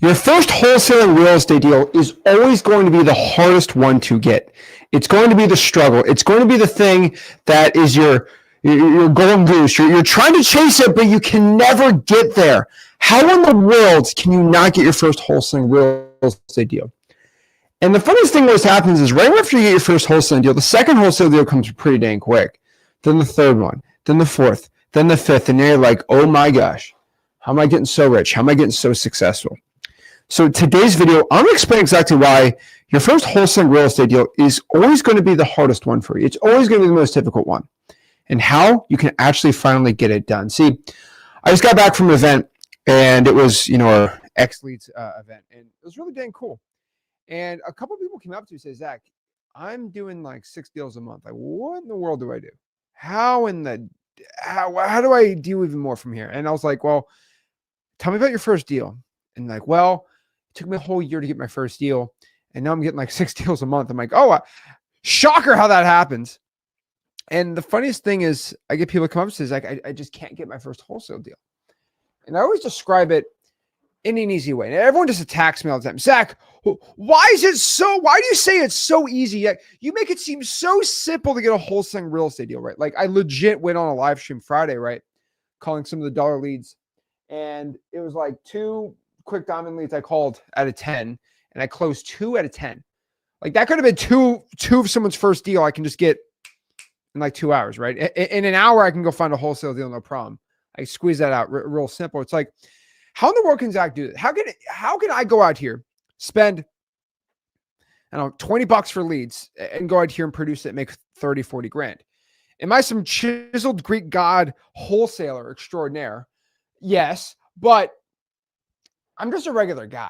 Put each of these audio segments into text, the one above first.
Your first wholesaling real estate deal is always going to be the hardest one to get. It's going to be the struggle. It's going to be the thing that is your golden goose. You're trying to chase it, but you can never get there. How in the world can you not get your first wholesaling real estate deal? And the funniest thing that happens is right after you get your first wholesaling deal, the second wholesale deal comes pretty dang quick. Then the third one, then the fourth, then the fifth, and you're like, oh my gosh, how am I getting so rich? How am I getting so successful? So today's video, I'm going to explain exactly why your first wholesaling real estate deal is always going to be the hardest one for you. It's always going to be the most difficult one, and how you can actually finally get it done. See, I just got back from an event, and it was, our ex-leads event, and it was really dang cool. And a couple of people came up to me and said, Zach, I'm doing like 6 deals a month. Like, what in the world do I do? How do I do even more from here? And I was like, well, tell me about your first deal. And like, well, it took me a whole year to get my first deal, and now I'm getting like 6 deals a month. I'm like, oh, shocker how that happens. And the funniest thing is I get people come up and say, like, I just can't get my first wholesale deal. And I always describe it in an easy way. And everyone just attacks me all the time. Zach, why do you say it's so easy? You make it seem so simple to get a wholesaling real estate deal, right? Like I legit went on a live stream Friday, right? Calling some of the dollar leads. And it was like 2 quick diamond leads I called out of 10, and I closed 2 out of 10. Like that could have been two of someone's first deal I can just get in like 2 hours, right? In an hour, I can go find a wholesale deal, no problem. I squeeze that out real simple. It's like, how in the world can Zach do that? How can I go out here, spend, I don't know, $20 for leads and go out here and produce it and make 30, 40 grand? Am I some chiseled Greek god wholesaler extraordinaire? Yes, but I'm just a regular guy,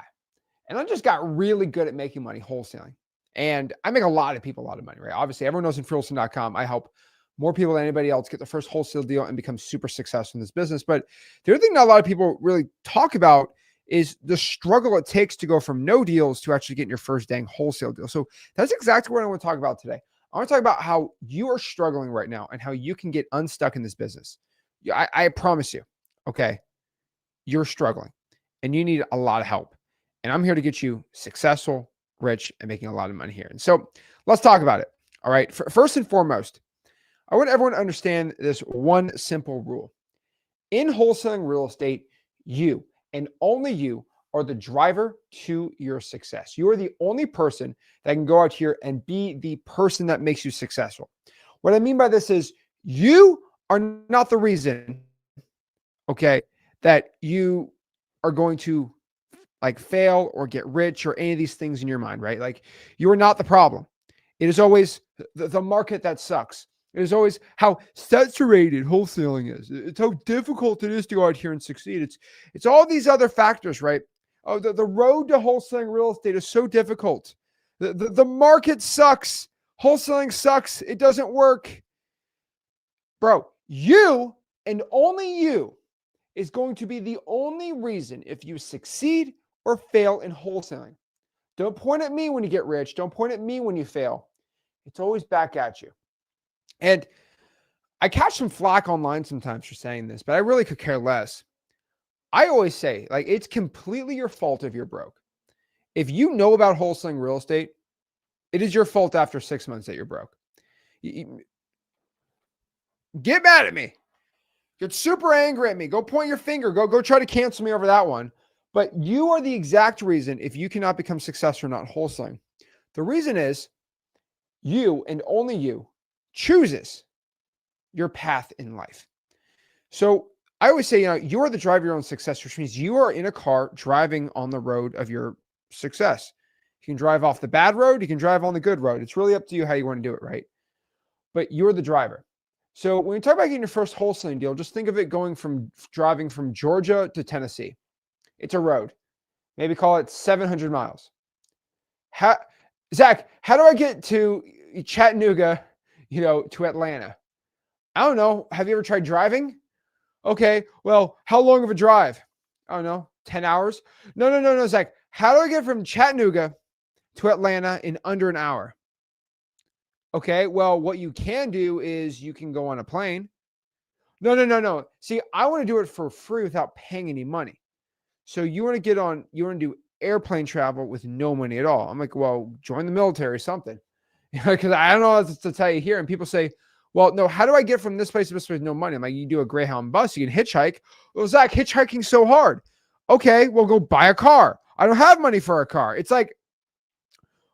and I just got really good at making money wholesaling. And I make a lot of people a lot of money, right? Obviously, everyone knows in Wholesaling.com, I help more people than anybody else get their first wholesale deal and become super successful in this business. But the other thing that a lot of people really talk about is the struggle it takes to go from no deals to actually getting your first dang wholesale deal. So that's exactly what I want to talk about today. I want to talk about how you are struggling right now and how you can get unstuck in this business. I promise you, okay, you're struggling and you need a lot of help. And I'm here to get you successful, rich, and making a lot of money here. And so let's talk about it. All right. First and foremost, I want everyone to understand this one simple rule. In wholesaling real estate, you and only you are the driver to your success. You are the only person that can go out here and be the person that makes you successful. What I mean by this is you are not the reason, okay, that you are going to like fail or get rich or any of these things in your mind, right? Like you are not the problem. It is always the market that sucks. It is always how saturated wholesaling is. It's how difficult it is to go out here and succeed. It's all these other factors, right? Oh, the road to wholesaling real estate is so difficult. The market sucks. Wholesaling sucks. It doesn't work. Bro, you and only you is going to be the only reason if you succeed or fail in wholesaling. Don't point at me when you get rich. Don't point at me when you fail. It's always back at you. And I catch some flack online sometimes for saying this, but I really could care less. I always say, like, it's completely your fault if you're broke. If you know about wholesaling real estate, it is your fault after 6 months that you're broke. Get mad at me. Get super angry at me. Go point your finger. Go try to cancel me over that one. But you are the exact reason if you cannot become successful or not wholesaling. The reason is you and only you chooses your path in life. So I always say, you are the driver of your own success, which means you are in a car driving on the road of your success. You can drive off the bad road. You can drive on the good road. It's really up to you how you want to do it, right? But you're the driver. So when you talk about getting your first wholesaling deal, just think of it driving from Georgia to Tennessee. It's a road. Maybe call it 700 miles. Zach, how do I get to Chattanooga, to Atlanta? I don't know. Have you ever tried driving? Okay. Well, how long of a drive? I don't know. 10 hours? No, Zach. How do I get from Chattanooga to Atlanta in under an hour? Okay. Well, what you can do is you can go on a plane. No. See, I want to do it for free without paying any money. So you want to do airplane travel with no money at all. I'm like, well, join the military or something. Because I don't know what to tell you here. And people say, well, no, how do I get from this place to this place with no money? I'm like, you do a Greyhound bus, you can hitchhike. Well, Zach, hitchhiking's so hard. Okay, well, go buy a car. I don't have money for a car. It's like,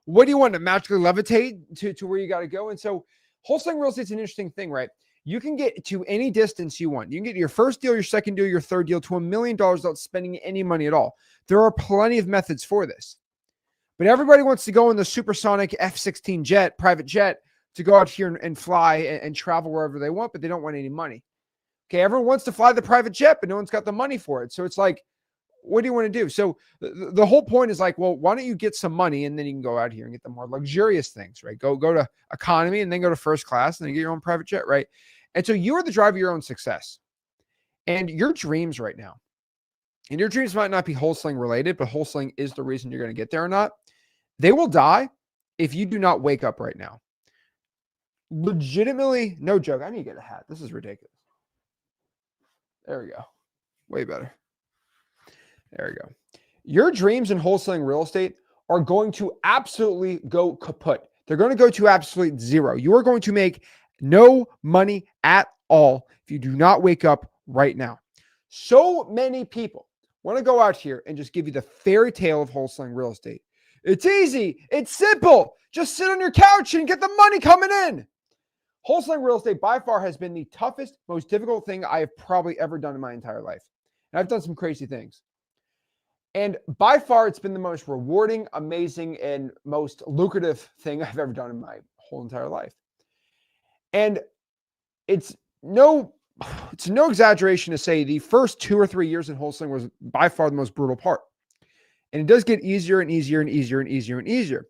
what do you want to magically levitate to where you got to go? And so wholesaling real estate's an interesting thing, right? You can get to any distance you want. You can get your first deal, your second deal, your third deal to $1 million without spending any money at all. There are plenty of methods for this. But everybody wants to go in the supersonic F-16 jet, private jet, to go out here and fly and travel wherever they want, but they don't want any money. Okay, everyone wants to fly the private jet, but no one's got the money for it. So it's like, what do you want to do? So the whole point is like, well, why don't you get some money and then you can go out here and get the more luxurious things, right? Go to economy and then go to first class and then get your own private jet, right? And so you are the driver of your own success. And your dreams right now, and your dreams might not be wholesaling related, but wholesaling is the reason you're going to get there or not. They will die if you do not wake up right now. Legitimately, no joke. I need to get a hat. This is ridiculous. There we go. Way better. There we go. Your dreams in wholesaling real estate are going to absolutely go kaput. They're going to go to absolute zero. You are going to make no money at all if you do not wake up right now. So many people want to go out here and just give you the fairy tale of wholesaling real estate. It's easy. It's simple. Just sit on your couch and get the money coming in. Wholesaling real estate by far has been the toughest, most difficult thing I have probably ever done in my entire life. And I've done some crazy things. And by far, it's been the most rewarding, amazing, and most lucrative thing I've ever done in my whole entire life. And it's no exaggeration to say the first 2 or 3 years in wholesaling was by far the most brutal part. And it does get easier and easier and easier and easier and easier.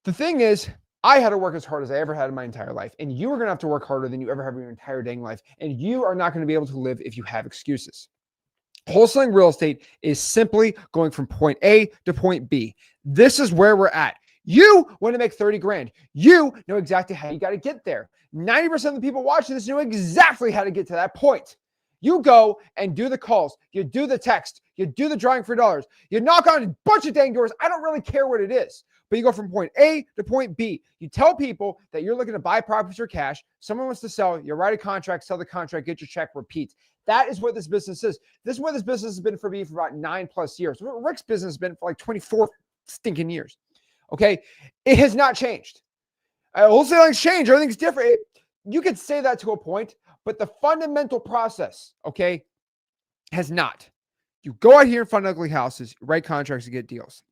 The thing is, I had to work as hard as I ever had in my entire life. And you are going to have to work harder than you ever have in your entire dang life. And you are not going to be able to live if you have excuses. Wholesaling real estate is simply going from point A to point B. This is where we're at. You want to make 30 grand. You know exactly how you got to get there. 90% of the people watching this know exactly how to get to that point. You go and do the calls. You do the text. You do the drawing for dollars. You knock on a bunch of dang doors. I don't really care what it is. But you go from point A to point B. You tell people that you're looking to buy properties for cash. Someone wants to sell. You write a contract, sell the contract, get your check, repeat. That is what this business is. This is what this business has been for me for about 9+ years. Rick's business has been for like 24 stinking years. Okay? It has not changed. Wholesaling's changed. Everything's different. You could say that to a point, but the fundamental process, okay, has not. You go out here and find ugly houses, write contracts to get deals.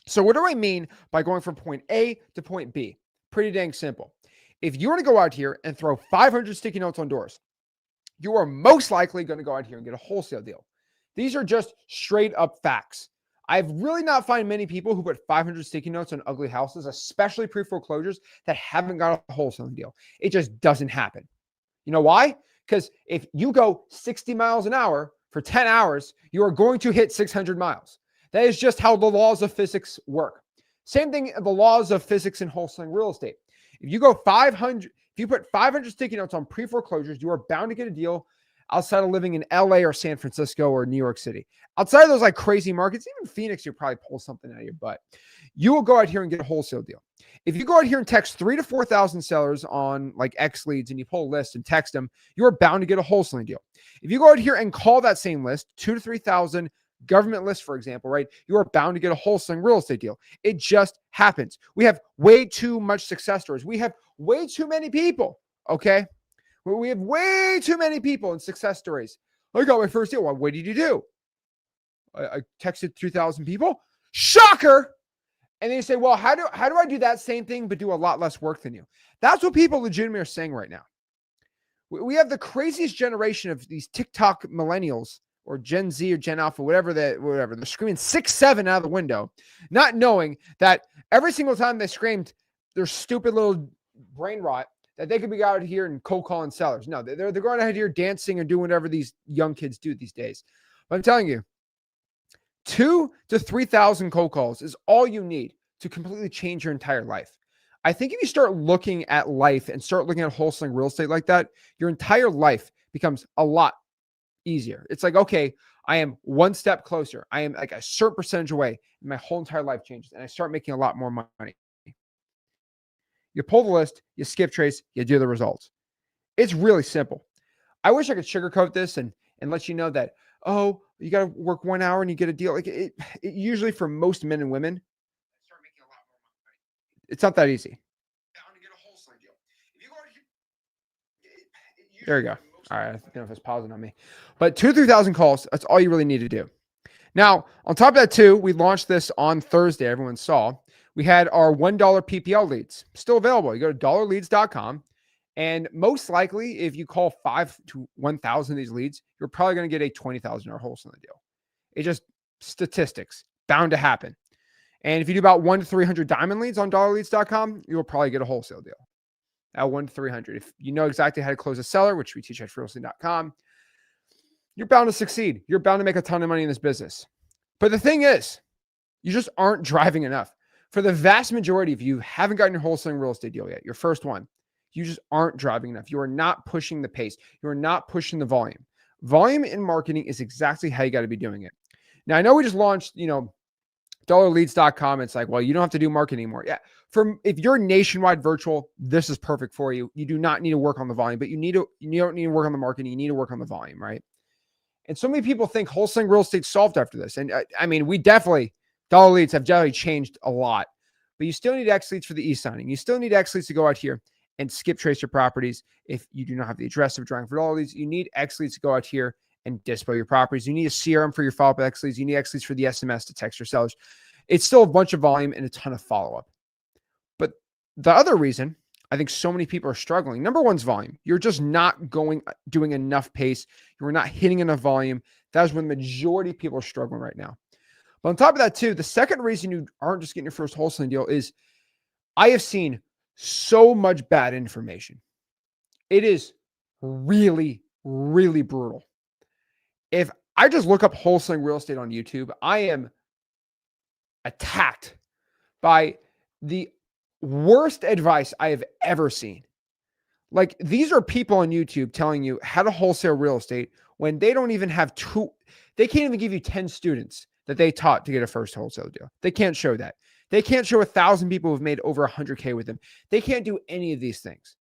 So what do I mean by going from point A to point B? Pretty dang simple. If you were to go out here and throw 500 sticky notes on doors, you are most likely going to go out here and get a wholesale deal. These are just straight up facts. I've really not found many people who put 500 sticky notes on ugly houses, especially pre-foreclosures, that haven't got a wholesaling deal. It just doesn't happen. You know why? Because if you go 60 miles an hour for 10 hours, you are going to hit 600 miles. That is just how the laws of physics work. Same thing, the laws of physics in wholesaling real estate. If you put 500 sticky notes on pre-foreclosures, you are bound to get a deal outside of living in LA or San Francisco or New York City. Outside of those like crazy markets, even Phoenix, you'll probably pull something out of your butt. You will go out here and get a wholesale deal. If you go out here and text 3,000 to 4,000 sellers on like X leads and you pull a list and text them, you are bound to get a wholesaling deal. If you go out here and call that same list, 2,000 to 3,000 government lists, for example, right? You are bound to get a wholesaling real estate deal. It just happens. We have way too much success stories. We have way too many people, okay? We have way too many people in success stories. I got my first deal. Well, what did you do? I texted 2,000 people. Shocker! And then you say, well, how do I do that same thing but do a lot less work than you? That's what people legitimately are saying right now. We have the craziest generation of these TikTok millennials or Gen Z or Gen Alpha, whatever. They're screaming 6'7" out of the window, not knowing that every single time they screamed their stupid little brain rot, that they could be out here and cold calling sellers. No, they're going out here dancing and doing whatever these young kids do these days. But I'm telling you, 2,000 to 3,000 cold calls is all you need to completely change your entire life. I think if you start looking at life and start looking at wholesaling real estate like that, your entire life becomes a lot easier. It's like, okay, I am one step closer. I am like a certain percentage away, and my whole entire life changes, and I start making a lot more money. You pull the list, you skip trace, you do the results. It's really simple. I wish I could sugarcoat this and let you know that, oh, you got to work 1 hour and you get a deal. Like it usually for most men and women, start making a lot more money. It's not that easy. Bound to get a wholesale deal. If you go there you go. All right, I don't know if it's pausing on me, but 2,000 to 3,000 calls. That's all you really need to do. Now, on top of that, too, we launched this on Thursday. Everyone saw. We had our $1 PPL leads still available. You go to dollarleads.com. And most likely, if you call 5 to 1,000 of these leads, you're probably going to get a $20,000 wholesaling deal. It's just statistics, bound to happen. And if you do about 1 to 300 diamond leads on dollarleads.com, you'll probably get a wholesale deal at 1 to 300. If you know exactly how to close a seller, which we teach at wholesaling.com, you're bound to succeed. You're bound to make a ton of money in this business. But the thing is, you just aren't driving enough. For the vast majority of you, haven't gotten your wholesaling real estate deal yet, your first one. You just aren't driving enough. You are not pushing the pace. You are not pushing the volume. Volume in marketing is exactly how you got to be doing it. Now, I know we just launched, dollarleads.com. It's like, well, you don't have to do marketing anymore. Yeah. If you're nationwide virtual, this is perfect for you. You do not need to work on the volume, but you don't need to work on the marketing. You need to work on the volume, right? And so many people think wholesaling real estate solved after this. And we definitely, dollar leads have definitely changed a lot, but you still need X leads for the e-signing. You still need X leads to go out here and skip trace your properties. If you do not have the address of drawing for dollar leads, you need X leads to go out here and display your properties. You need a CRM for your follow-up X leads. You need X leads for the SMS to text your sellers. It's still a bunch of volume and a ton of follow-up. But the other reason I think so many people are struggling, number one is volume. You're just not doing enough pace. You're not hitting enough volume. That is when the majority of people are struggling right now. But on top of that too, the second reason you aren't just getting your first wholesaling deal is I have seen so much bad information. It is really, really brutal. If I just look up wholesaling real estate on YouTube, I am attacked by the worst advice I have ever seen. Like, these are people on YouTube telling you how to wholesale real estate when they don't even have they can't even give you 10 students that they taught to get a first wholesale deal. They can't show that. They can't show 1,000 people who've made over 100K with them. They can't do any of these things.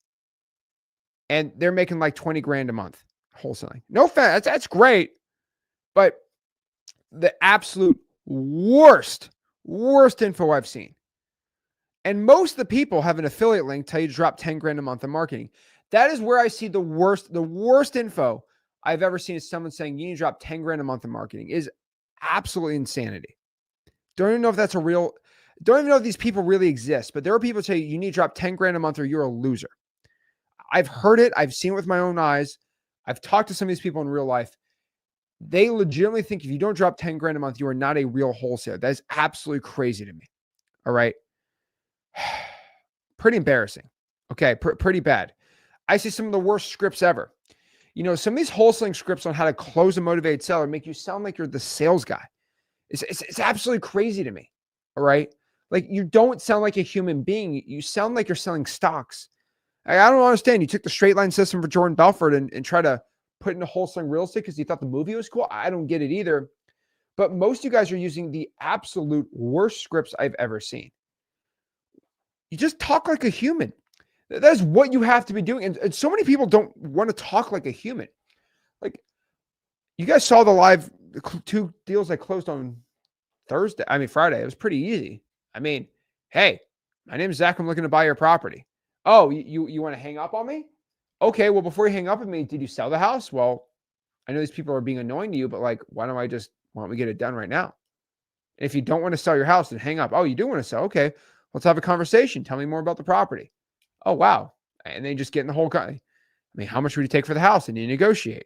And they're making like 20 grand a month wholesaling. No offense, that's great. But the absolute worst info I've seen. And most of the people have an affiliate link tell you to drop 10 grand a month in marketing. That is where I see the worst info I've ever seen is someone saying you need to drop 10 grand a month in marketing. Is absolutely insanity. Don't even know if that's don't even know if these people really exist, but there are people who say you need to drop 10 grand a month or you're a loser. I've heard it. I've seen it with my own eyes. I've talked to some of these people in real life. They legitimately think if you don't drop 10 grand a month, you are not a real wholesaler. That is absolutely crazy to me. All right. Pretty embarrassing. Okay. Pretty bad. I see some of the worst scripts ever. Some of these wholesaling scripts on how to close a motivated seller make you sound like you're the sales guy. It's absolutely crazy to me. All right. Like, you don't sound like a human being. You sound like you're selling stocks. I don't understand. You took the straight line system for Jordan Belfort and try to put into wholesaling real estate because you thought the movie was cool. I don't get it either. But most of you guys are using the absolute worst scripts I've ever seen. You just talk like a human. That's what you have to be doing. And so many people don't want to talk like a human. Like, you guys saw the live 2 deals I closed on Friday. It was pretty easy. Hey, my name's Zach. I'm looking to buy your property. Oh, you want to hang up on me? Okay, well, before you hang up on me, did you sell the house? Well, I know these people are being annoying to you, but like, why don't we get it done right now? And if you don't want to sell your house, then hang up. Oh, you do want to sell? Okay, let's have a conversation. Tell me more about the property. Oh, wow. And then just get in the whole how much would you take for the house? And you negotiate.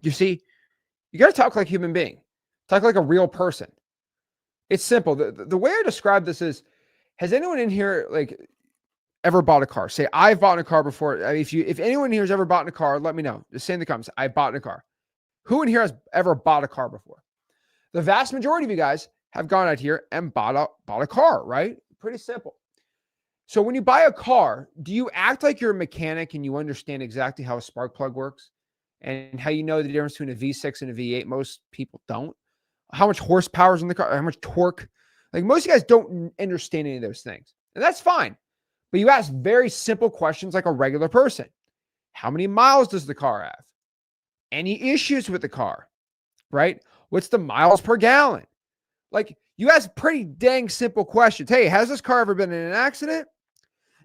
You see, you got to talk like a human being. Talk like a real person. It's simple. The way I describe this is, has anyone in here ever bought a car? Say, I've bought a car before. If anyone here has ever bought a car, let me know. Just say in the comments, I bought a car. Who in here has ever bought a car before? The vast majority of you guys have gone out here and bought a car, right? Pretty simple. So when you buy a car, do you act like you're a mechanic and you understand exactly how a spark plug works and how you know the difference between a V6 and a V8. Most people don't. How much horsepower is in the car, how much torque. Like most of you guys don't understand any of those things. And that's fine. But you ask very simple questions like a regular person. How many miles does the car have? Any issues with the car, right? What's the miles per gallon? Like you ask pretty dang simple questions. Hey, has this car ever been in an accident?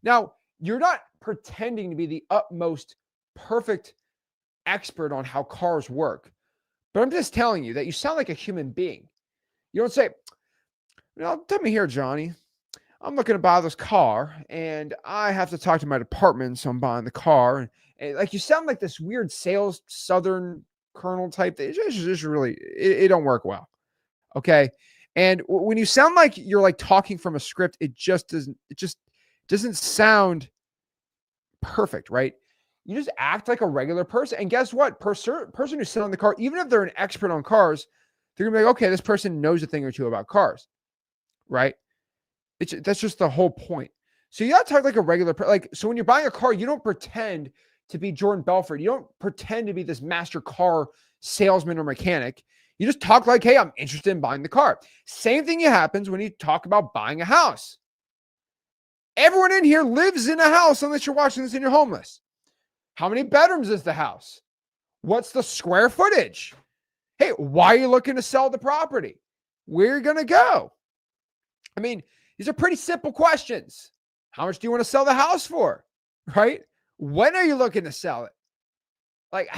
Now, you're not pretending to be the utmost perfect expert on how cars work, but I'm just telling you that you sound like a human being. You don't say, tell me here, Johnny, I'm looking to buy this car and I have to talk to my department, so I'm buying the car. And like you sound like this weird sales Southern colonel type thing. It's just really, it don't work well. Okay. And when you sound like you're like talking from a script, it just doesn't sound perfect, right? You just act like a regular person. And guess what? Person who's sitting on the car, even if they're an expert on cars, they're gonna be like, okay, this person knows a thing or two about cars, right? That's just the whole point. So you gotta talk like a regular person. So when you're buying a car, you don't pretend to be Jordan Belfort. You don't pretend to be this master car salesman or mechanic. You just talk like, hey, I'm interested in buying the car. Same thing happens when you talk about buying a house. Everyone in here lives in a house unless you're watching this and you're homeless. How many bedrooms is the house? What's the square footage? Hey, why are you looking to sell the property? Where are you going to go? I mean, these are pretty simple questions. How much do you want to sell the house for? Right? When are you looking to sell it? Like,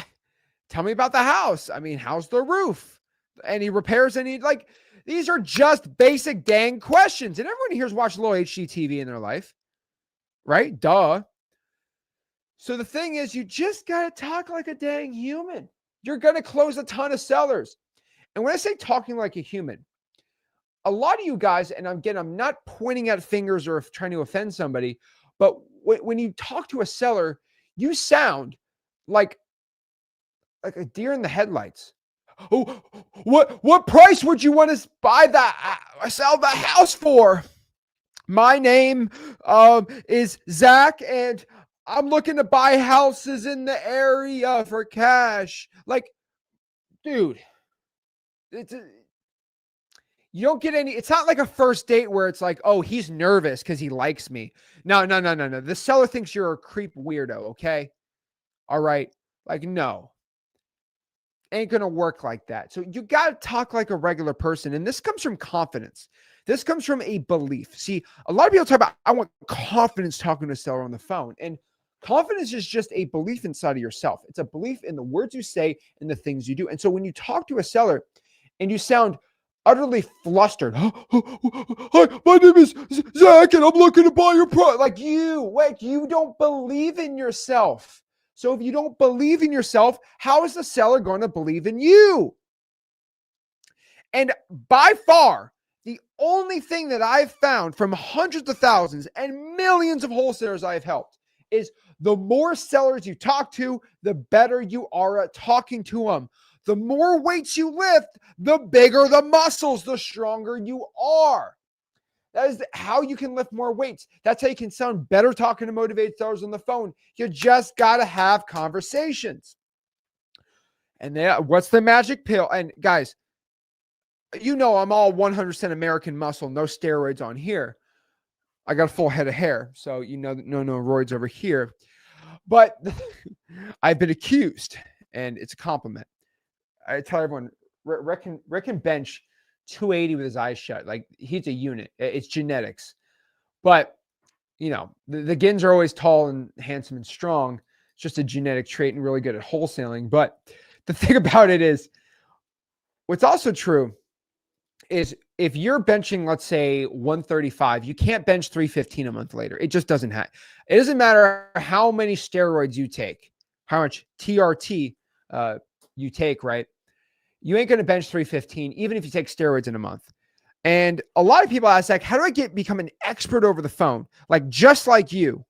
tell me about the house. I mean, how's the roof? Any repairs? These are just basic dang questions. And everyone here's watched low HGTV in their life, right? Duh. So the thing is, you just got to talk like a dang human. You're going to close a ton of sellers. And when I say talking like a human, a lot of you guys, and again, I'm not pointing at fingers or trying to offend somebody, but when you talk to a seller, you sound like a deer in the headlights. Oh, what price would you want to sell the house for? My name is Zach, and I'm looking to buy houses in the area for cash. Like, dude, you don't get any. It's not like a first date where it's like, oh, he's nervous because he likes me. No. The seller thinks you're a creep weirdo. Okay, all right. Like, no. Ain't going to work like that. So you got to talk like a regular person. And this comes from confidence. This comes from a belief. See, a lot of people talk about, I want confidence talking to a seller on the phone. And confidence is just a belief inside of yourself. It's a belief in the words you say and the things you do. And so when you talk to a seller and you sound utterly flustered, hi, my name is Zach and I'm looking to buy your product. You don't believe in yourself. So if you don't believe in yourself, how is the seller going to believe in you? And by far, the only thing that I've found from hundreds of thousands and millions of wholesalers I've helped is the more sellers you talk to, the better you are at talking to them. The more weights you lift, the bigger the muscles, the stronger you are. That is how you can lift more weights. That's how you can sound better talking to motivated sellers on the phone. You just got to have conversations. And what's the magic pill? And guys, I'm all 100% American muscle, no steroids on here. I got a full head of hair, so no roids over here. But I've been accused, and it's a compliment. I tell everyone, Rick can bench 280 with his eyes shut. Like, he's a unit. It's genetics. But, the Ginns are always tall and handsome and strong. It's just a genetic trait and really good at wholesaling. But the thing about it is, what's also true is if you're benching, let's say 135, you can't bench 315 a month later. It just doesn't happen. It doesn't matter how many steroids you take, how much TRT you take, right? You ain't going to bench 315, even if you take steroids in a month. And a lot of people ask, like, how do I become an expert over the phone? Like, just like you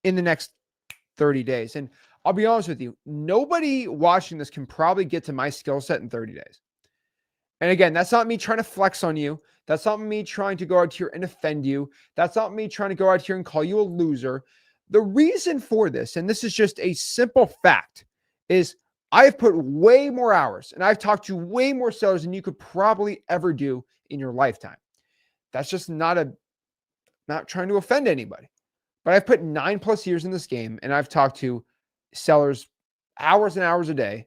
in the next 30 days. And I'll be honest with you, nobody watching this can probably get to my skill set in 30 days. And again, that's not me trying to flex on you. That's not me trying to go out here and offend you. That's not me trying to go out here and call you a loser. The reason for this, and this is just a simple fact, is I've put way more hours and I've talked to way more sellers than you could probably ever do in your lifetime. That's just not trying to offend anybody, but I've put 9+ years in this game and I've talked to sellers hours and hours a day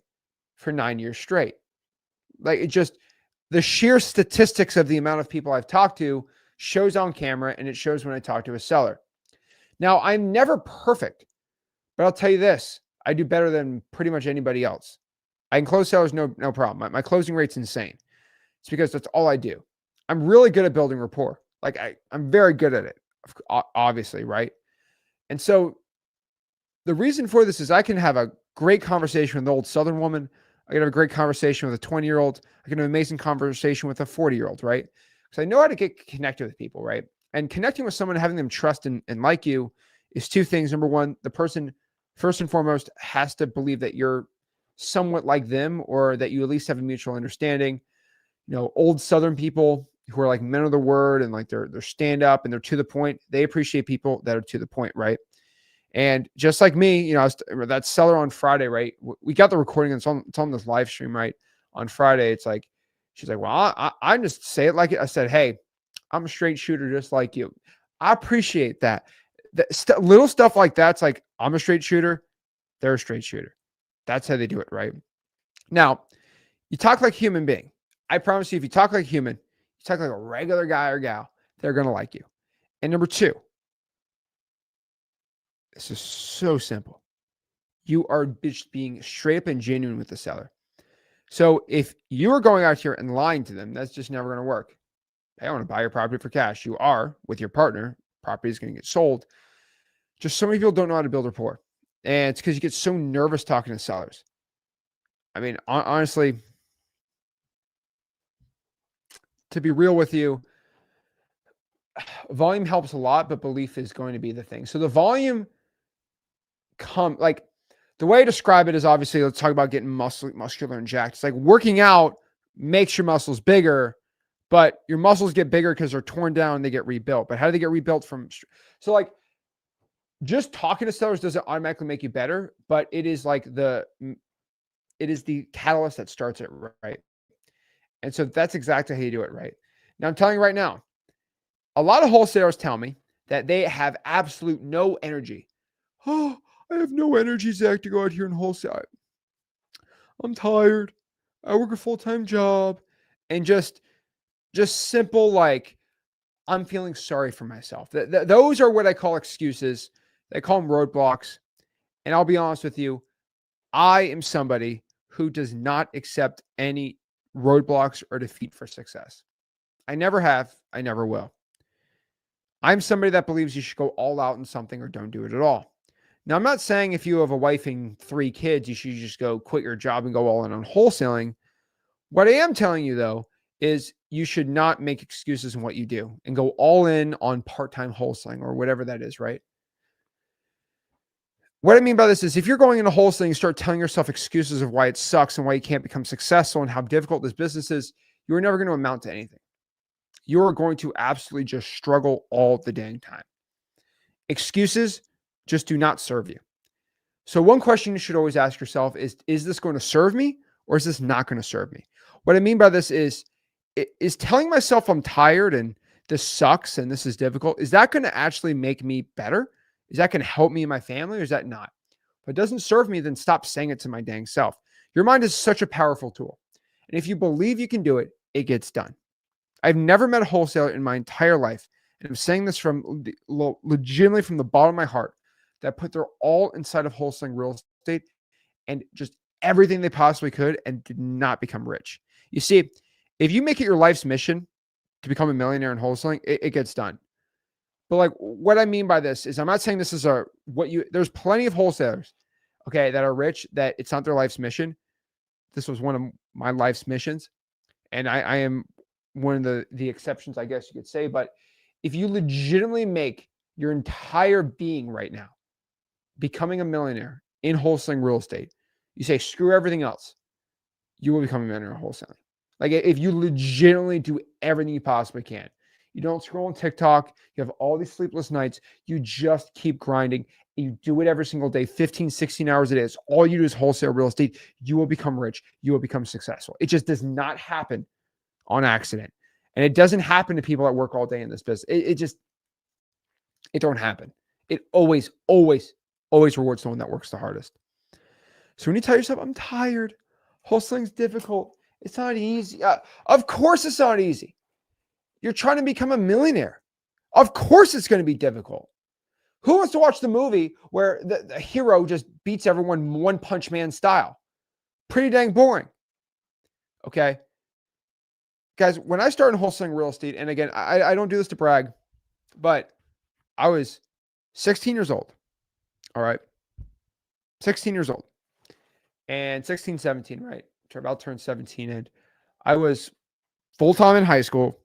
for 9 years straight. Like, it just, the sheer statistics of the amount of people I've talked to shows on camera, and it shows when I talk to a seller. Now, I'm never perfect, but I'll tell you this, I do better than pretty much anybody else. I can close sellers, no problem. My closing rate's insane. It's because that's all I do. I'm really good at building rapport. Like, I'm very good at it, obviously, right? And so the reason for this is I can have a great conversation with an old Southern woman. I can have a great conversation with a 20-year-old. I can have an amazing conversation with a 40-year-old, right? Because I know how to get connected with people, right? And connecting with someone, having them trust and like you is two things. Number one, the person, first and foremost, has to believe that you're somewhat like them, or that you at least have a mutual understanding. You know, old Southern people who are like men of the word and like they're stand up and they're to the point. They appreciate people that are to the point, right? And just like me, you know, that seller on Friday, right? We got the recording, and it's on this live stream, right? On Friday, it's like, she's like, well, I just say it like it. I said, hey, I'm a straight shooter just like you. I appreciate that. Little stuff like that's like, I'm a straight shooter, they're a straight shooter. That's how they do it, right? Now, you talk like a human being. I promise you, if you talk like a human, you talk like a regular guy or gal, they're going to like you. And number two, this is so simple. You are just being straight up and genuine with the seller. So if you are going out here and lying to them, that's just never going to work. Hey, I want to buy your property for cash. You are with your partner. Property is going to get sold. Just so many people don't know how to build rapport. And it's because you get so nervous talking to sellers. I mean, honestly, to be real with you, volume helps a lot, but belief is going to be the thing. So the volume like the way I describe it is, obviously, let's talk about getting muscular and jacked. It's like working out makes your muscles bigger, but your muscles get bigger because they're torn down, they get rebuilt. But how do they get rebuilt so like just talking to sellers doesn't automatically make you better, but it is like it is the catalyst that starts it, right? And so that's exactly how you do it, right? Now, I'm telling you right now, a lot of wholesalers tell me that they have absolute no energy. Oh, I have no energy, Zach, to go out here and wholesale. I'm tired. I work a full-time job. And just simple, like, I'm feeling sorry for myself. Those are what I call excuses. They call them roadblocks. And I'll be honest with you, I am somebody who does not accept any roadblocks or defeat for success. I never have. I never will. I'm somebody that believes you should go all out in something or don't do it at all. Now, I'm not saying if you have a wife and 3 kids, you should just go quit your job and go all in on wholesaling. What I am telling you, though, is you should not make excuses in what you do and go all in on part-time wholesaling or whatever that is, right? What I mean by this is, if you're going into wholesaling and start telling yourself excuses of why it sucks and why you can't become successful and how difficult this business is, you're never going to amount to anything. You're going to absolutely just struggle all the dang time. Excuses just do not serve you. So one question you should always ask yourself is this going to serve me, or is this not going to serve me? What I mean by this is telling myself I'm tired and this sucks and this is difficult, is that going to actually make me better? Is that going to help me and my family, or is that not? If it doesn't serve me, then stop saying it to my dang self. Your mind is such a powerful tool. And if you believe you can do it, it gets done. I've never met a wholesaler in my entire life, and I'm saying this from legitimately from the bottom of my heart, that put their all inside of wholesaling real estate and just everything they possibly could and did not become rich. You see, if you make it your life's mission to become a millionaire in wholesaling, it gets done. But like, what I mean by this is, I'm not saying this is there's plenty of wholesalers, okay, that are rich, that it's not their life's mission. This was one of my life's missions. And I am one of the exceptions, I guess you could say. But if you legitimately make your entire being right now becoming a millionaire in wholesaling real estate, you say, screw everything else, you will become a millionaire in wholesaling. Like, if you legitimately do everything you possibly can, You don't scroll on TikTok. You have all these sleepless nights. You just keep grinding. You do it every single day, 15, 16 hours a day. It's all you do is wholesale real estate. You will become rich. You will become successful. It just does not happen on accident. And it doesn't happen to people that work all day in this business. It don't happen. It always, always, always rewards someone that works the hardest. So when you tell yourself, I'm tired, wholesaling's difficult, it's not easy. Of course it's not easy. You're trying to become a millionaire. Of course it's going to be difficult. Who wants to watch the movie where the hero just beats everyone One Punch Man style? Pretty dang boring. Okay. Guys, when I started wholesaling real estate, and again, I don't do this to brag, but I was 16 years old. All right. 16 years old. And 16, 17, right? About turned 17. And I was full-time in high school.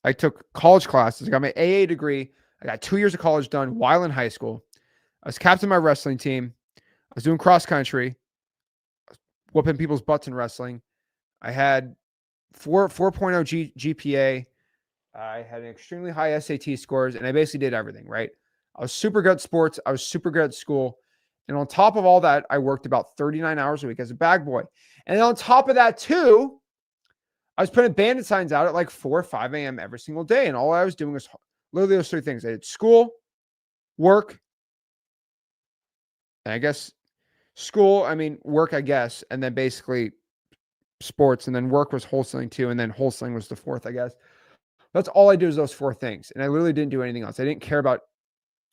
I took college classes. I got my AA degree. I got 2 years of college done while in high school. I was captain of my wrestling team. I was doing cross country, whooping people's butts in wrestling. I had 4.0 GPA. I had an extremely high SAT scores, and I basically did everything, right? I was super good at sports. I was super good at school. And on top of all that, I worked about 39 hours a week as a bag boy. And on top of that, too, I was putting bandit signs out at like 4 or 5 a.m. every single day. And all I was doing was literally those three things. I did school, work, and I guess work, I guess, and then basically sports. And then work was wholesaling too. And then wholesaling was the fourth, I guess. That's all I do is those four things. And I literally didn't do anything else. I didn't care about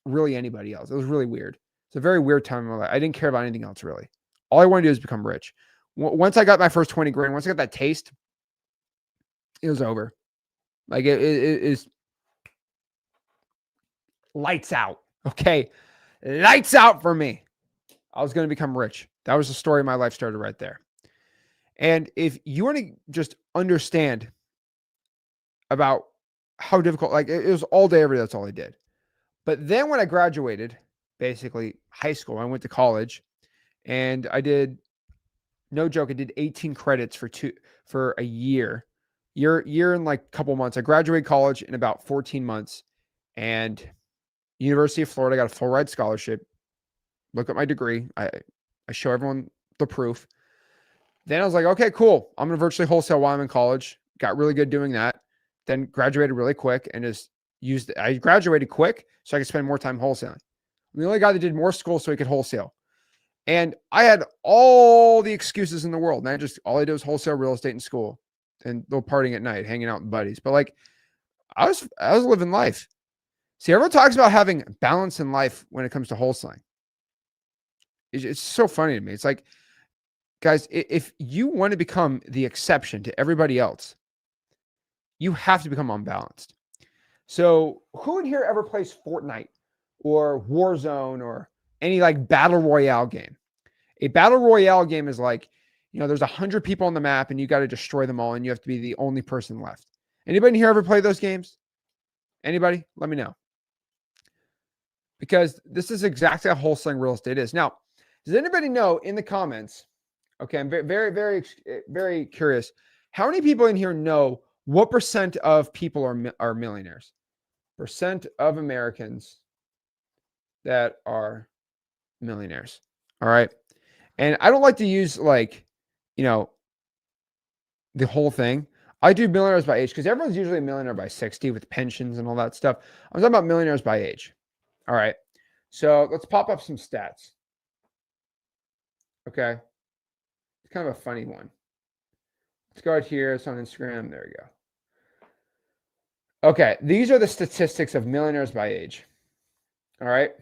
really anybody else. It was really weird. It's a very weird time in my life. I didn't care about anything else, really. All I wanted to do is become rich. Once I got my first 20 grand, once I got that taste, it was over. Like it is lights out. Okay. Lights out for me. I was going to become rich. That was the story of my life started right there. And if you want to just understand about how difficult, like it was all day, every day, that's all I did. But then when I graduated, basically high school, I went to college and I did, no joke, I did 18 credits for a year and like a couple months. I graduated college in about 14 months, and University of Florida, got a full ride scholarship. Look at my degree. I show everyone the proof. Then I was like, okay, cool. I'm going to virtually wholesale while I'm in college. Got really good doing that. Then graduated really quick and I graduated quick so I could spend more time wholesaling. I'm the only guy that did more school so he could wholesale. And I had all the excuses in the world. And all I did was wholesale real estate in school and little partying at night, hanging out with buddies. But like, I was living life. See, everyone talks about having balance in life when it comes to wholesaling. It's so funny to me. It's like, guys, if you want to become the exception to everybody else, you have to become unbalanced. So who in here ever plays Fortnite or Warzone or any like battle royale game? A battle royale game is like, there's 100 people on the map and you got to destroy them all and you have to be the only person left. Anybody here ever play those games? Anybody? Let me know. Because this is exactly how wholesaling real estate is. Now, does anybody know in the comments? Okay, I'm very, very, very, very curious. How many people in here know what percent of people are millionaires? Percent of Americans that are millionaires. All right. And I don't like to use the whole thing. I do millionaires by age because everyone's usually a millionaire by 60 with pensions and all that stuff. I'm talking about millionaires by age. All right. So let's pop up some stats. Okay. It's kind of a funny one. Let's go out here. It's on Instagram. There we go. Okay. These are the statistics of millionaires by age. All right.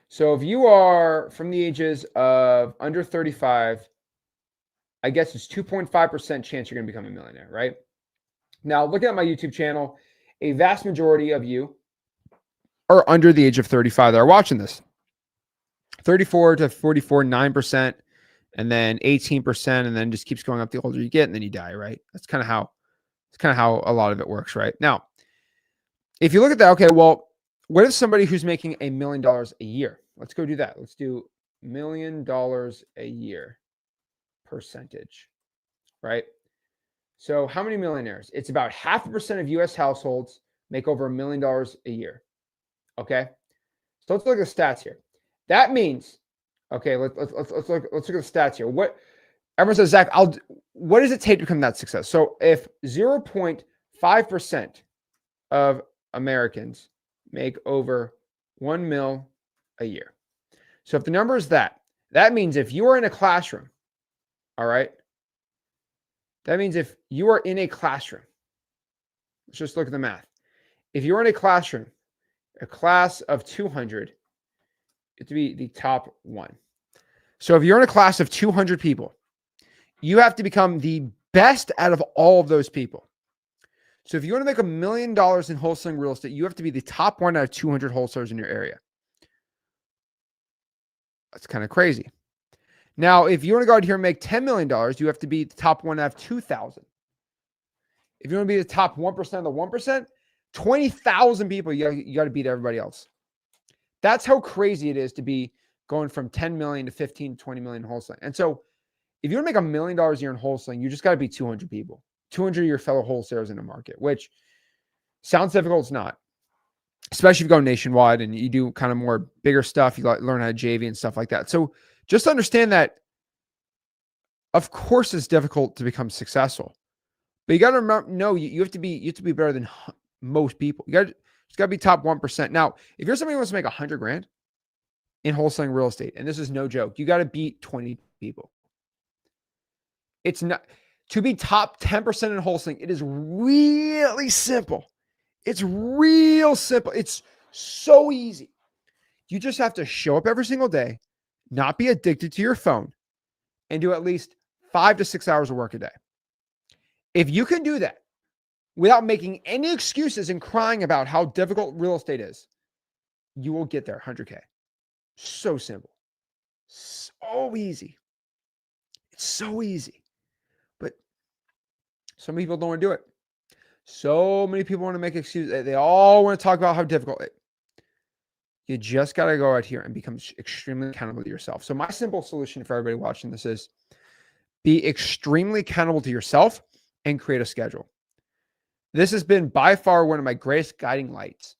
So if you are from the ages of under 35, I guess it's 2.5% chance you're going to become a millionaire, right? Now, looking at my YouTube channel, a vast majority of you are under the age of 35 that are watching this. 34 to 44, 9%, and then 18%, and then just keeps going up the older you get, and then you die, right? That's kind of how a lot of it works, right? Now, if you look at that, okay, well, what if somebody who's making $1 million a year? Let's go do that. Let's do $1 million a year percentage, right? So how many millionaires? It's about 0.5% of U.S. households make over $1 million a year. Okay. So let's look at the stats here. That means, okay, let's look at the stats here. What everyone says, Zach, what does it take to become that success? So if 0.5% of Americans make over 1 mil a year. So if the number is that means if you are in a classroom, all right, that means if you are in a classroom, let's just look at the math. If you're in a classroom, a class of 200, it to be the top one. So if you're in a class of 200 people, you have to become the best out of all of those people. So if you want to make $1 million in wholesaling real estate, you have to be the top one out of 200 wholesalers in your area. That's kind of crazy. Now, if you want to go out here and make $10 million, you have to be the top one out of 2,000. If you want to be the top 1% of the 1%, 20,000 people, you got to beat everybody else. That's how crazy it is to be going from 10 million to 15, 20 million in wholesaling. And so if you want to make $1 million a year in wholesaling, you just got to beat 200 people, 200 of your fellow wholesalers in the market, which sounds difficult. It's not, especially if you go nationwide and you do kind of more bigger stuff. You learn how to JV and stuff like that. So just understand that, of course, it's difficult to become successful, but you got to remember, no, you have to be better than most people. It's got to be top 1%. Now, if you're somebody who wants to make 100 grand in wholesaling real estate, and this is no joke, you got to beat 20 people. It's not to be top 10% in wholesaling. It is really simple. It's real simple. It's so easy. You just have to show up every single day, not be addicted to your phone, and do at least 5 to 6 hours of work a day. If you can do that without making any excuses and crying about how difficult real estate is, you will get there 100K. So simple. So easy. It's so easy. But some people don't want to do it. So many people want to make excuses. They all want to talk about how difficult it is. You just got to go out here and become extremely accountable to yourself. So my simple solution for everybody watching this is be extremely accountable to yourself and create a schedule. This has been by far one of my greatest guiding lights.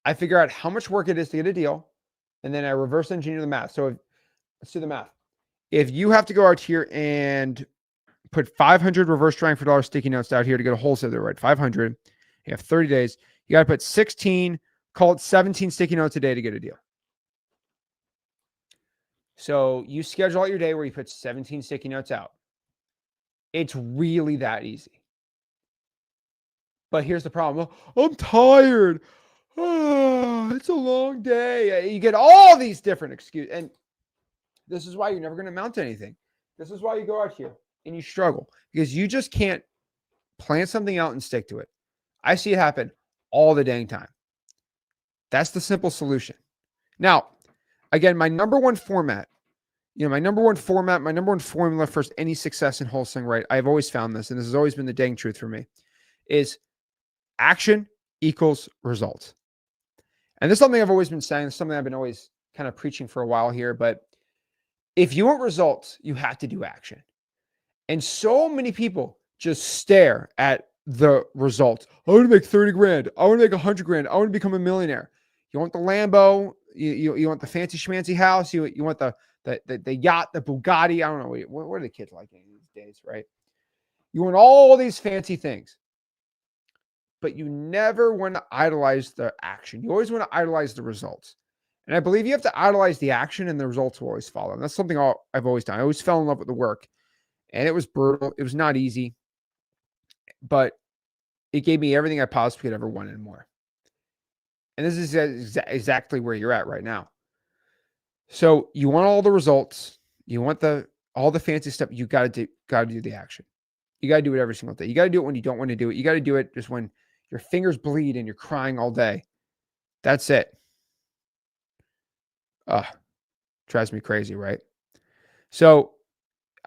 I figure out how much work it is to get a deal, and then I reverse engineer the math. So let's do the math. If you have to go out here and put 500 reverse triangle for dollar sticky notes out here to get a wholesaler, right? 500. You have 30 days. You got to put 16, call it 17 sticky notes a day to get a deal. So you schedule out your day where you put 17 sticky notes out. It's really that easy. But here's the problem. I'm tired. Oh, it's a long day. You get all these different excuses. And this is why you're never going to amount to anything. This is why you go out here and you struggle, because you just can't plan something out and stick to it. I see it happen all the dang time. That's the simple solution. Now, again, my number one formula for any success in wholesaling, right? I've always found this, and this has always been the dang truth for me, is action equals results. And this is something I've always been saying. It's something I've been always kind of preaching for a while here. But if you want results, you have to do action. And so many people just stare at the results. I want to make 30 grand. I want to make 100 grand. I want to become a millionaire. You want the Lambo. You want the fancy schmancy house. You want the yacht, the Bugatti. I don't know. What are the kids like these days, right? You want all these fancy things. But you never want to idolize the action. You always want to idolize the results. And I believe you have to idolize the action, and the results will always follow. And that's something I've always done. I always fell in love with the work, and it was brutal. It was not easy, but it gave me everything I possibly could ever want and more. And this is exactly where you're at right now. So you want all the results. You want all the fancy stuff. You got to do the action. You got to do it every single day. You got to do it when you don't want to do it. You got to do it just when your fingers bleed and you're crying all day. That's it. Drives me crazy, right? So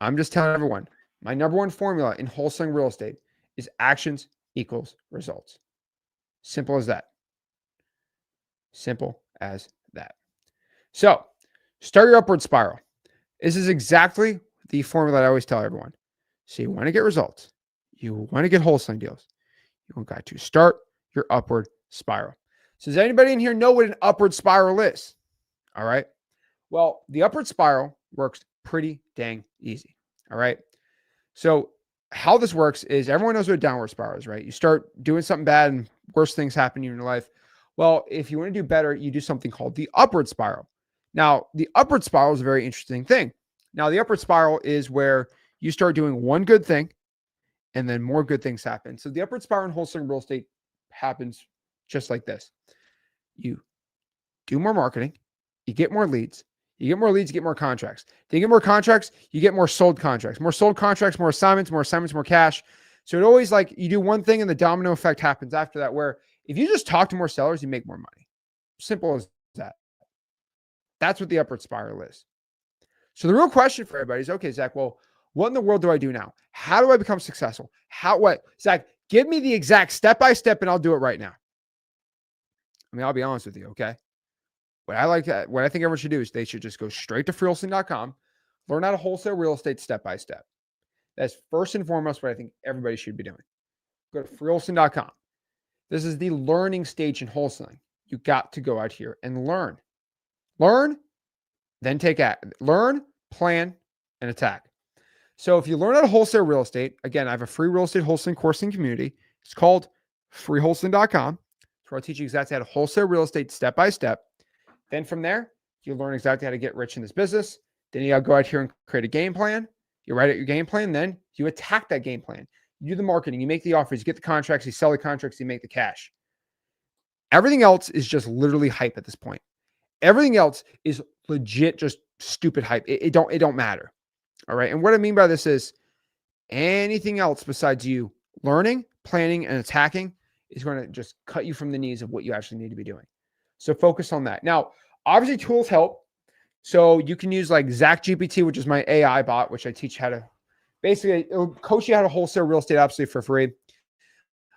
I'm just telling everyone, my number one formula in wholesaling real estate is actions equals results. Simple as that. Simple as that. So start your upward spiral. This is exactly the formula that I always tell everyone. So you want to get results. you want to get wholesaling deals, you got to start your upward spiral. So does anybody in here know what an upward spiral is? All right. Well, the upward spiral works pretty dang easy. All right. So how this works is everyone knows what a downward spiral is, right? You start doing something bad and worse things happen in your life. Well, if you want to do better, you do something called the upward spiral. Now, the upward spiral is a very interesting thing. Now, the upward spiral is where you start doing one good thing and then more good things happen. So the upward spiral in wholesaling real estate happens just like this. You do more marketing, you get more leads, you get more leads, you get more contracts. Then you get more contracts, you get more sold contracts, more assignments, more cash. So it always like you do one thing and the domino effect happens after that, where if you just talk to more sellers, you make more money. Simple as that. That's what the upward spiral is. So the real question for everybody is, okay, Zach, well, what in the world do I do now? How do I become successful? Zach, give me the exact step-by-step and I'll do it right now. I mean, I'll be honest with you, okay? What I think everyone should do is they should just go straight to freewholesaling.com, learn how to wholesale real estate step-by-step. That's first and foremost what I think everybody should be doing. Go to freewholesaling.com. This is the learning stage in wholesaling. You got to go out here and learn. Learn, then take action. Learn, plan, and attack. So if you learn how to wholesale real estate, again, I have a free real estate wholesaling course and community. It's called freewholesaling.com. It's where I'll teach you exactly how to wholesale real estate step by step. Then from there, you learn exactly how to get rich in this business. Then you got to go out here and create a game plan. You write out your game plan. Then you attack that game plan. You do the marketing. You make the offers. You get the contracts. You sell the contracts. You make the cash. Everything else is just literally hype at this point. Everything else is legit just stupid hype. It don't matter. All right. And what I mean by this is anything else besides you learning, planning, and attacking is going to just cut you from the knees of what you actually need to be doing. So focus on that. Now, obviously tools help. So you can use like Zach GPT, which is my AI bot, which I teach how to basically it'll coach you how to wholesale real estate absolutely for free.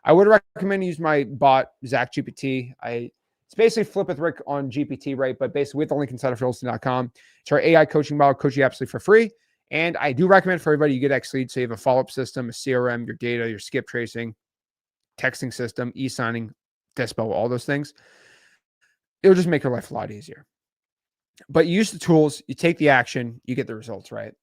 I would recommend use my bot, Zach GPT. It's basically Flip with Rick on GPT, right? But basically with the link inside of wholesale.com. It's our AI coaching model, coach you absolutely for free. And I do recommend for everybody you get X Lead. So you have a follow-up system, a CRM, your data, your skip tracing, texting system, e-signing, Dispo, all those things. It'll just make your life a lot easier. But you use the tools, you take the action, you get the results, right?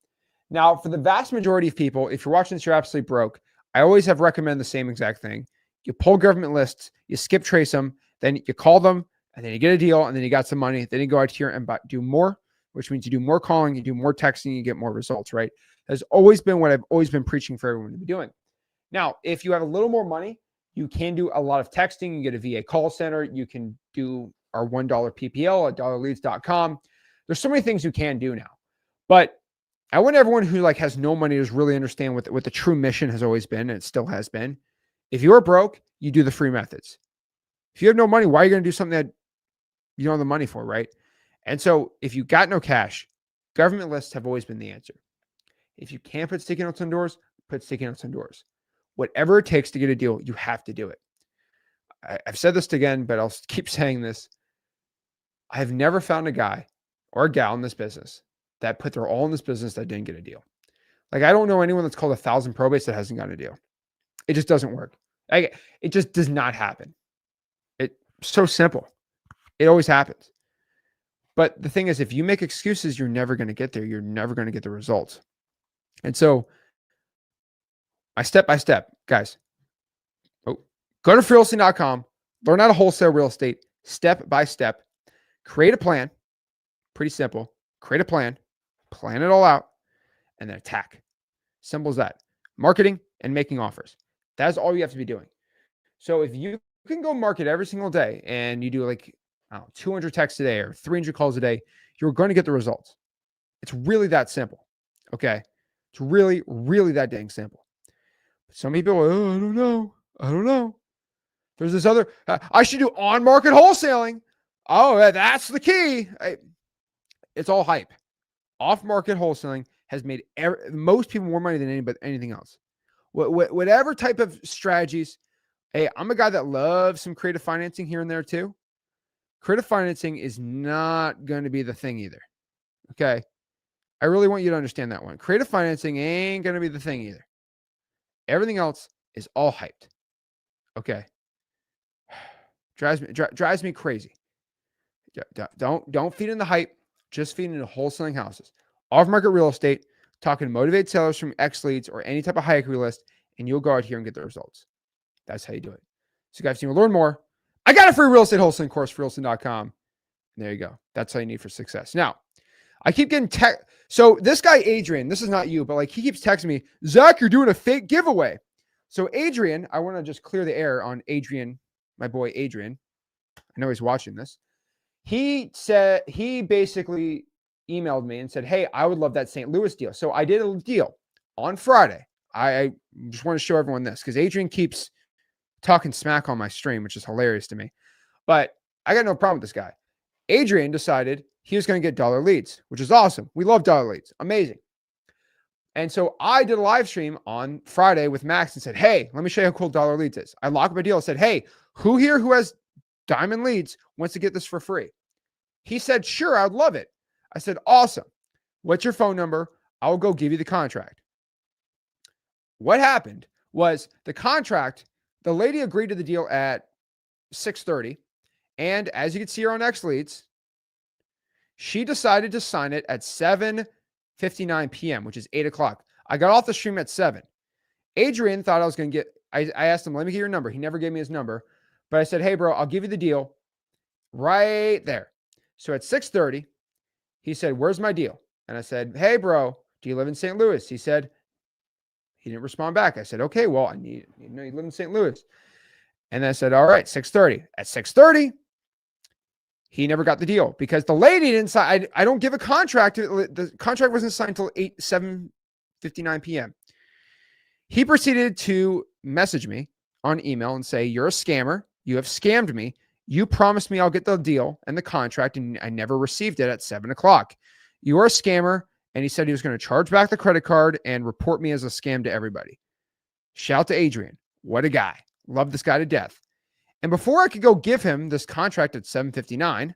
Now, for the vast majority of people, if you're watching this, you're absolutely broke. I always have recommended the same exact thing. You pull government lists, you skip trace them, then you call them, and then you get a deal, and then you got some money. Then you go out here and do more, which means you do more calling, you do more texting, you get more results, right? That's always been what I've always been preaching for everyone to be doing. Now, if you have a little more money, you can do a lot of texting. You get a VA call center. You can do our $1 PPL at dollarleads.com. There's so many things you can do now. But I want everyone who like has no money to really understand what the true mission has always been, and it still has been. If you're broke, you do the free methods. If you have no money, why are you going to do something that you don't have the money for, right? And so if you got no cash, government lists have always been the answer. If you can't put sticky notes on doors, put sticky notes on doors. Whatever it takes to get a deal, you have to do it. I've said this again, but I'll keep saying this. I've never found a guy or a gal in this business that put their all in this business that didn't get a deal. Like, I don't know anyone that's called 1,000 probates that hasn't gotten a deal. It just doesn't work. It just does not happen. It's so simple. It always happens. But the thing is, if you make excuses, you're never going to get there. You're never going to get the results. And so my step-by-step, guys, go to freewholesaling.com, learn how to wholesale real estate step-by-step, create a plan, pretty simple, create a plan it all out, and then attack. Simple as that. Marketing and making offers. That's all you have to be doing. So if you can go market every single day and you do like 200 texts a day or 300 calls a day, you're going to get the results. It's really that simple. Okay. It's really, really that dang simple. But some people, I don't know. There's this other, I should do on-market wholesaling. Oh, that's the key. It's all hype. Off-market wholesaling has made most people more money than anything else. Whatever type of strategies. Hey, I'm a guy that loves some creative financing here and there too. Creative financing is not going to be the thing either. Okay. I really want you to understand that one. Creative financing ain't going to be the thing either. Everything else is all hyped. Okay. Drives me crazy. Don't feed in the hype. Just feed into wholesaling houses. Off-market real estate, talking to motivated sellers from X leads or any type of high equity list, and you'll go out here and get the results. That's how you do it. So guys, if you want to learn more, I got a free real estate wholesaling course for realestate.com. There you go. That's all you need for success. Now, I keep getting so this guy, Adrian, this is not you, but like he keeps texting me, Zach, you're doing a fake giveaway. So Adrian, I want to just clear the air on Adrian, my boy Adrian. I know he's watching this. He basically emailed me and said, hey, I would love that St. Louis deal. So I did a deal on Friday. I just want to show everyone this because Adrian keeps talking smack on my stream, which is hilarious to me. But I got no problem with this guy. Adrian decided he was going to get dollar leads, which is awesome. We love dollar leads. Amazing. And so I did a live stream on Friday with Max and said, hey, let me show you how cool dollar leads is. I locked up a deal and said, hey, who here who has diamond leads wants to get this for free? He said, sure, I would love it. I said, awesome. What's your phone number? I'll go give you the contract. What happened was the contract, the lady agreed to the deal at 6:30. And as you can see here on X Leads, she decided to sign it at 7:59 p.m., which is 8 o'clock. I got off the stream at 7. Adrian thought I was going to get, I asked him, let me get your number. He never gave me his number. But I said, hey, bro, I'll give you the deal right there. So at 6:30, he said, where's my deal? And I said, hey, bro, do you live in St. Louis? He said, he didn't respond back. I said, okay, well, I need to know you live in St. Louis. And then I said, all right, 6:30. At 6:30, he never got the deal because the lady didn't sign. I don't give a contract. The contract wasn't signed until 7:59 p.m. He proceeded to message me on email and say, you're a scammer. You have scammed me. You promised me I'll get the deal and the contract, and I never received it at 7 o'clock. You are a scammer. And he said he was going to charge back the credit card and report me as a scam to everybody. Shout to Adrian. What a guy. Love this guy to death. And before I could go give him this contract at 7:59,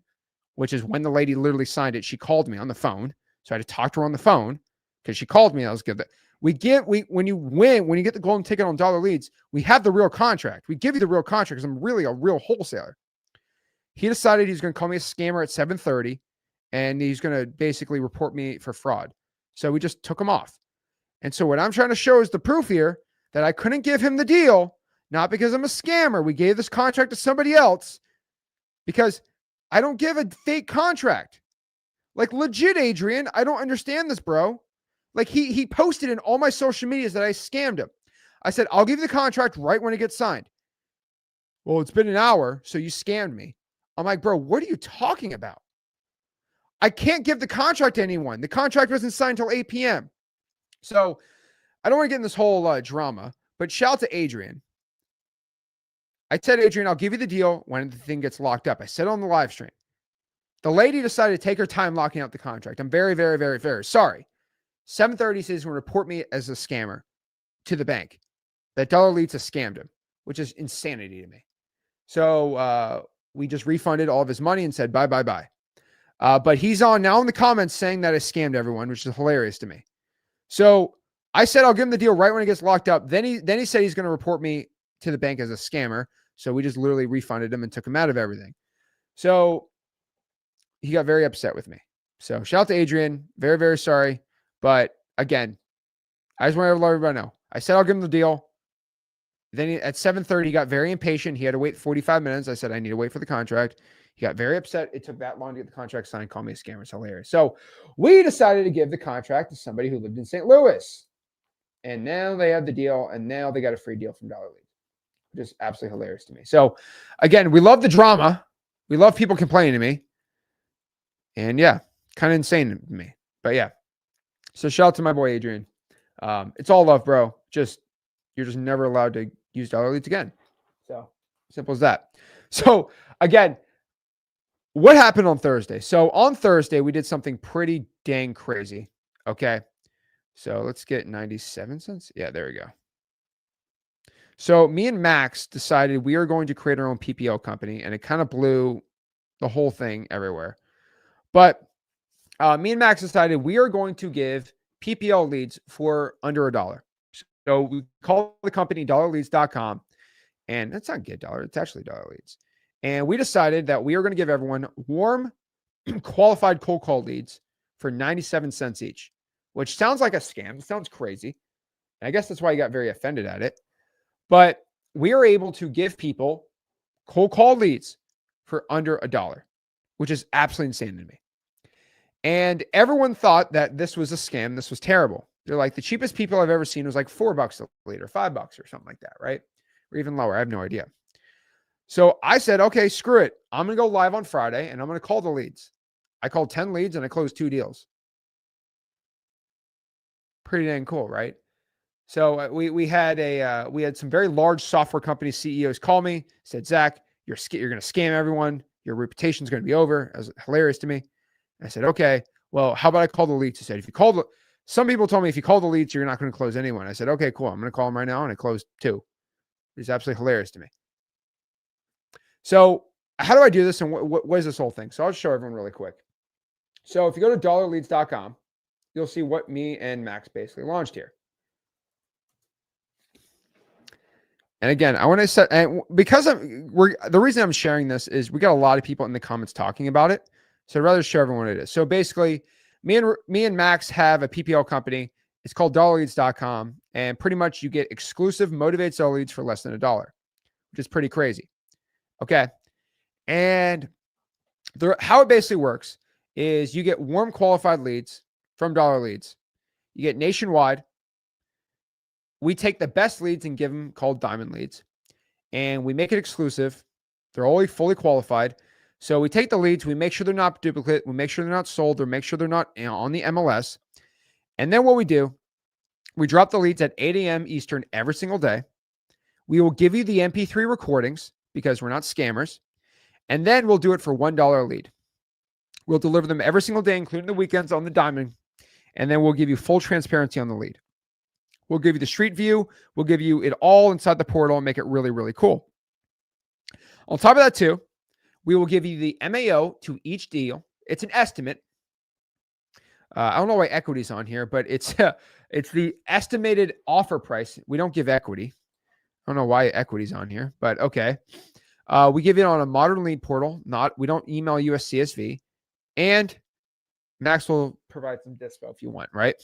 which is when the lady literally signed it, she called me on the phone. So I had to talk to her on the phone because she called me. And I was good. When you win, when you get the golden ticket on dollar leads, we have the real contract. We give you the real contract because I'm really a real wholesaler. He decided he's going to call me a scammer at 7:30. And he's going to basically report me for fraud. So we just took him off. And so what I'm trying to show is the proof here that I couldn't give him the deal, not because I'm a scammer. We gave this contract to somebody else because I don't give a fake contract. Like legit, Adrian, I don't understand this, bro. Like he posted in all my social medias that I scammed him. I said, I'll give you the contract right when it gets signed. Well, it's been an hour, so you scammed me. I'm like, bro, what are you talking about? I can't give the contract to anyone. The contract wasn't signed until 8 p.m. So I don't want to get in this whole drama, but shout out to Adrian. I said, Adrian, I'll give you the deal when the thing gets locked up. I said on the live stream. The lady decided to take her time locking out the contract. I'm very, very, very, very sorry. 7:30 says he's going to report me as a scammer to the bank. That dollar leads has scammed him, which is insanity to me. So we just refunded all of his money and said, bye, bye, bye. But he's on now in the comments saying that I scammed everyone, which is hilarious to me. So I said, I'll give him the deal right when it gets locked up. Then he said he's going to report me to the bank as a scammer. So we just literally refunded him and took him out of everything. So he got very upset with me. So shout out to Adrian. Very, very sorry. But again, I just want to let everybody know. I said, I'll give him the deal. Then at 7:30, he got very impatient. He had to wait 45 minutes. I said, I need to wait for the contract. He got very upset. It took that long to get the contract signed. Call me a scammer. It's hilarious. So we decided to give the contract to somebody who lived in St. Louis. And now they have the deal. And now they got a free deal from Dollar League. Just absolutely hilarious to me. So again, we love the drama. We love people complaining to me. And yeah, kind of insane to me. But yeah. So shout out to my boy, Adrian. It's all love, bro. You're just never allowed to use Dollar Leads again. So simple as that. So again, what happened on Thursday? So on Thursday, we did something pretty dang crazy. Okay. So let's get 97 cents. Yeah, there we go. So me and Max decided we are going to create our own PPO company, and it kind of blew the whole thing everywhere. But me and Max decided we are going to give PPO leads for under $1. So we call the company dollarleads.com, and that's not get dollar. It's actually dollar leads. And we decided that we are going to give everyone warm, qualified cold call leads for 97 cents each, which sounds like a scam. It sounds crazy. And I guess that's why you got very offended at it. But we are able to give people cold call leads for under $1, which is absolutely insane to me. And everyone thought that this was a scam. This was terrible. They're like, the cheapest people I've ever seen was like $4 a lead or $5 or something like that, right? Or even lower. I have no idea. So I said, okay, screw it. I'm going to go live on Friday and I'm going to call the leads. I called 10 leads and I closed 2 deals. Pretty dang cool, right? So we had some very large software company CEOs call me, said, Zach, you're going to scam everyone. Your reputation's going to be over. It was hilarious to me. I said, okay, well, how about I call the leads? He said, some people told me if you call the leads, you're not going to close anyone. I said, okay, cool. I'm going to call them right now. And I closed 2. It's absolutely hilarious to me. So how do I do this? And what is this whole thing? So I'll show everyone really quick. So if you go to dollarleads.com, you'll see what me and Max basically launched here. And again, I want to set, and because the reason I'm sharing this is we got a lot of people in the comments talking about it. So I'd rather show everyone what it is. So basically, me and Max have a PPL company. It's called dollarleads.com. And pretty much you get exclusive motivated seller leads for less than $1, which is pretty crazy. Okay. And how it basically works is you get warm qualified leads from Dollar Leads. You get nationwide. We take the best leads and give them called diamond leads. And we make it exclusive. They're only fully qualified. So we take the leads, we make sure they're not duplicate, we make sure they're not sold, or make sure they're not on the MLS. And then what we do, we drop the leads at 8 a.m. Eastern every single day. We will give you the MP3 recordings because we're not scammers. And then we'll do it for $1 a lead. We'll deliver them every single day, including the weekends on the diamond. And then we'll give you full transparency on the lead. We'll give you the street view. We'll give you it all inside the portal and make it really, really cool. On top of that, too, we will give you the MAO to each deal. It's an estimate. I don't know why equity's on here, but it's the estimated offer price. We don't give equity. I don't know why equity's on here, but okay. We give it on a modern lead portal. We don't email you a CSV. And Max will provide some dispo if you want, right?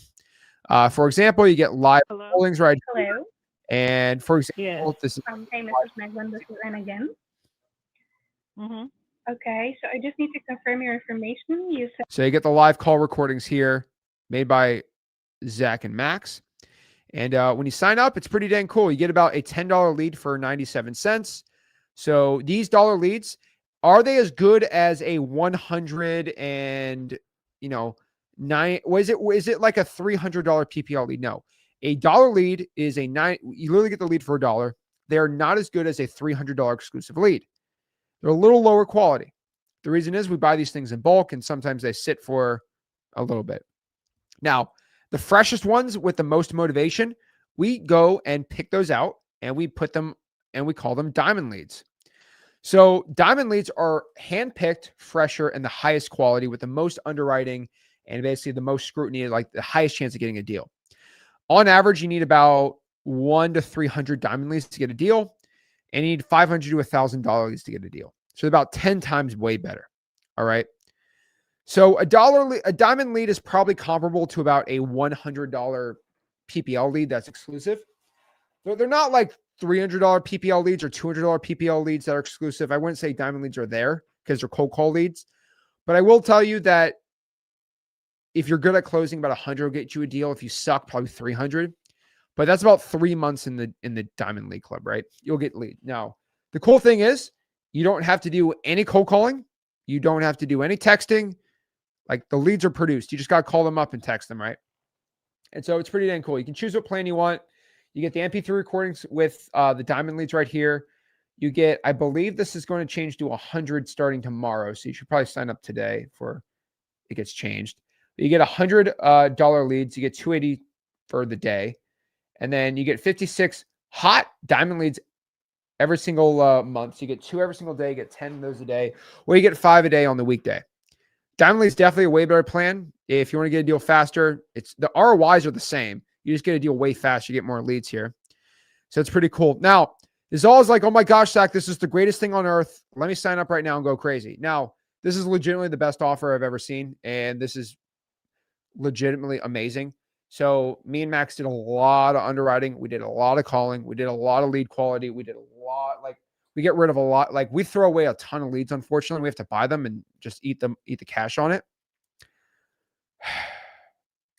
For example, you get live holdings right here. And for example, this is hey, Mrs. Megwin, this is Anne again. Okay, so I just need to confirm your information. So you get the live call recordings here made by Zach and Max. And when you sign up, it's pretty dang cool. You get about a $10 lead for 97 cents. So these dollar leads, are they as good as a 100 and, is it like a $300 PPL lead? No, a dollar lead is you literally get the lead for $1. They are not as good as a $300 exclusive lead. They're a little lower quality. The reason is we buy these things in bulk and sometimes they sit for a little bit. Now, the freshest ones with the most motivation, we go and pick those out and we put them and we call them diamond leads. So diamond leads are handpicked, fresher, and the highest quality with the most underwriting and basically the most scrutiny, like the highest chance of getting a deal. On average, you need about 100 to 300 diamond leads to get a deal, and you need $500 to $1,000 leads to get a deal. So about 10 times way better. All right. So a diamond lead is probably comparable to about a $100 PPL lead that's exclusive. They're not like $300 PPL leads or $200 PPL leads that are exclusive. I wouldn't say diamond leads are there because they're cold call leads. But I will tell you that if you're good at closing, about 100 will get you a deal. If you suck, probably 300. But that's about 3 months in the Diamond League Club, right? You'll get lead. Now, the cool thing is you don't have to do any cold calling. You don't have to do any texting. Like the leads are produced. You just got to call them up and text them, right? And so it's pretty dang cool. You can choose what plan you want. You get the MP3 recordings with the Diamond leads right here. You get, I believe this is going to change to 100 starting tomorrow. So you should probably sign up today before it gets changed. But you get $100 leads. You get 280 for the day. And then you get 56 hot Diamond leads every single month. So you get 2 every single day. You get 10 of those a day. Or you get 5 a day on the weekday. Diamond leads definitely a way better plan. If you want to get a deal faster, the ROIs are the same. You just get a deal way faster. You get more leads here. So it's pretty cool. Now, this all is like, oh my gosh, Zach, this is the greatest thing on earth. Let me sign up right now and go crazy. Now, this is legitimately the best offer I've ever seen. And this is legitimately amazing. So me and Max did a lot of underwriting. We did a lot of calling. We did a lot of lead quality. We did a lot, like we get rid of a lot. Like we throw away a ton of leads. Unfortunately, we have to buy them and just eat the cash on it.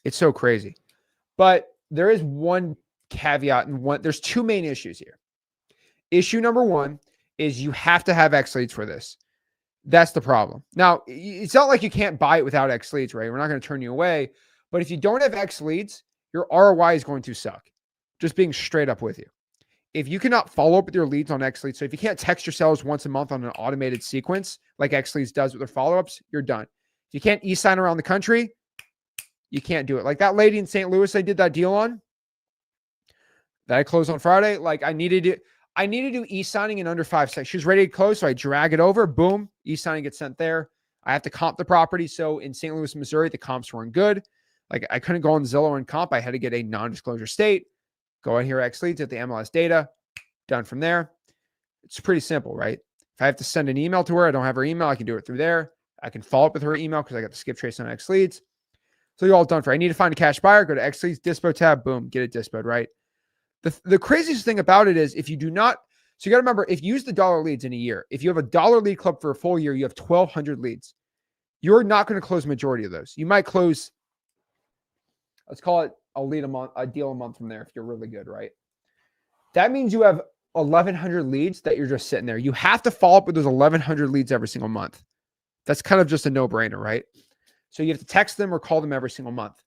It's so crazy. But there is one caveat and there's two main issues here. Issue number one is you have to have X leads for this. That's the problem. Now, it's not like you can't buy it without X leads, right? We're not going to turn you away. But if you don't have X leads, your ROI is going to suck. Just being straight up with you. If you cannot follow up with your leads on X leads, so if you can't text your sellers once a month on an automated sequence like X leads does with their follow-ups, you're done. If you can't e-sign around the country, you can't do it. Like that lady in St. Louis I did that deal on, that I closed on Friday, like I needed to do e-signing in under 5 seconds. She was ready to close, so I drag it over, boom, e-signing gets sent there. I have to comp the property. So in St. Louis, Missouri, the comps weren't good. Like I couldn't go on Zillow and comp. I had to get a non-disclosure state, go in here, X leads at the MLS data, done from there. It's pretty simple, right? If I have to send an email to her, I don't have her email, I can do it through there. I can follow up with her email because I got the skip trace on X leads. So you're all done for. I need to find a cash buyer, go to X leads, dispo tab, boom, get it dispoed, right? The craziest thing about it is if you do not, so you got to remember, if you use the dollar leads in a year, if you have a dollar lead club for a full year, you have 1,200 leads. You're not going to close the majority of those. You might close, let's call it a lead a month, a deal a month from there if you're really good, right? That means you have 1,100 leads that you're just sitting there. You have to follow up with those 1,100 leads every single month. That's kind of just a no-brainer, right? So you have to text them or call them every single month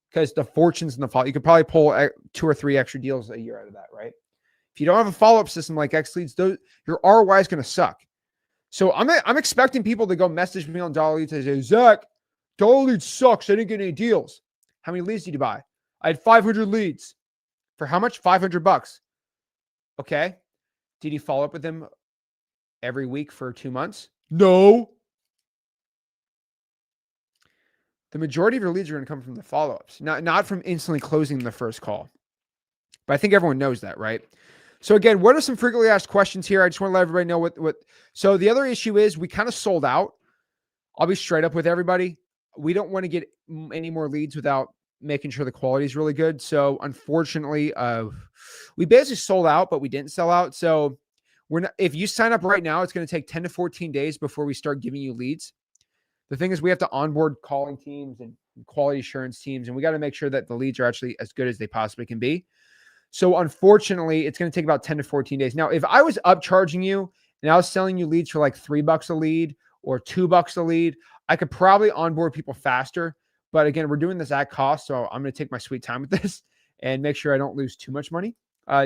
because the fortune's in the fall. You could probably pull 2 or 3 extra deals a year out of that, right? If you don't have a follow-up system like X leads, your ROI is going to suck. So I'm expecting people to go message me on dollar leads and say, Zach, dollar leads sucks. I didn't get any deals. How many leads did you buy? I had 500 leads. For how much? $500. Okay. Did you follow up with them every week for 2 months? No. The majority of your leads are going to come from the follow-ups, not from instantly closing the first call. But I think everyone knows that, right? So again, what are some frequently asked questions here? I just want to let everybody know what. So the other issue is we kind of sold out. I'll be straight up with everybody. We don't want to get any more leads without making sure the quality is really good. So unfortunately, we basically sold out, but we didn't sell out. So we're not. If you sign up right now, it's going to take 10 to 14 days before we start giving you leads. The thing is, we have to onboard calling teams and quality assurance teams, and we got to make sure that the leads are actually as good as they possibly can be. So unfortunately, it's going to take about 10 to 14 days. Now, if I was upcharging you and I was selling you leads for like $3 a lead or $2 a lead, I could probably onboard people faster. But again, we're doing this at cost. So I'm going to take my sweet time with this and make sure I don't lose too much money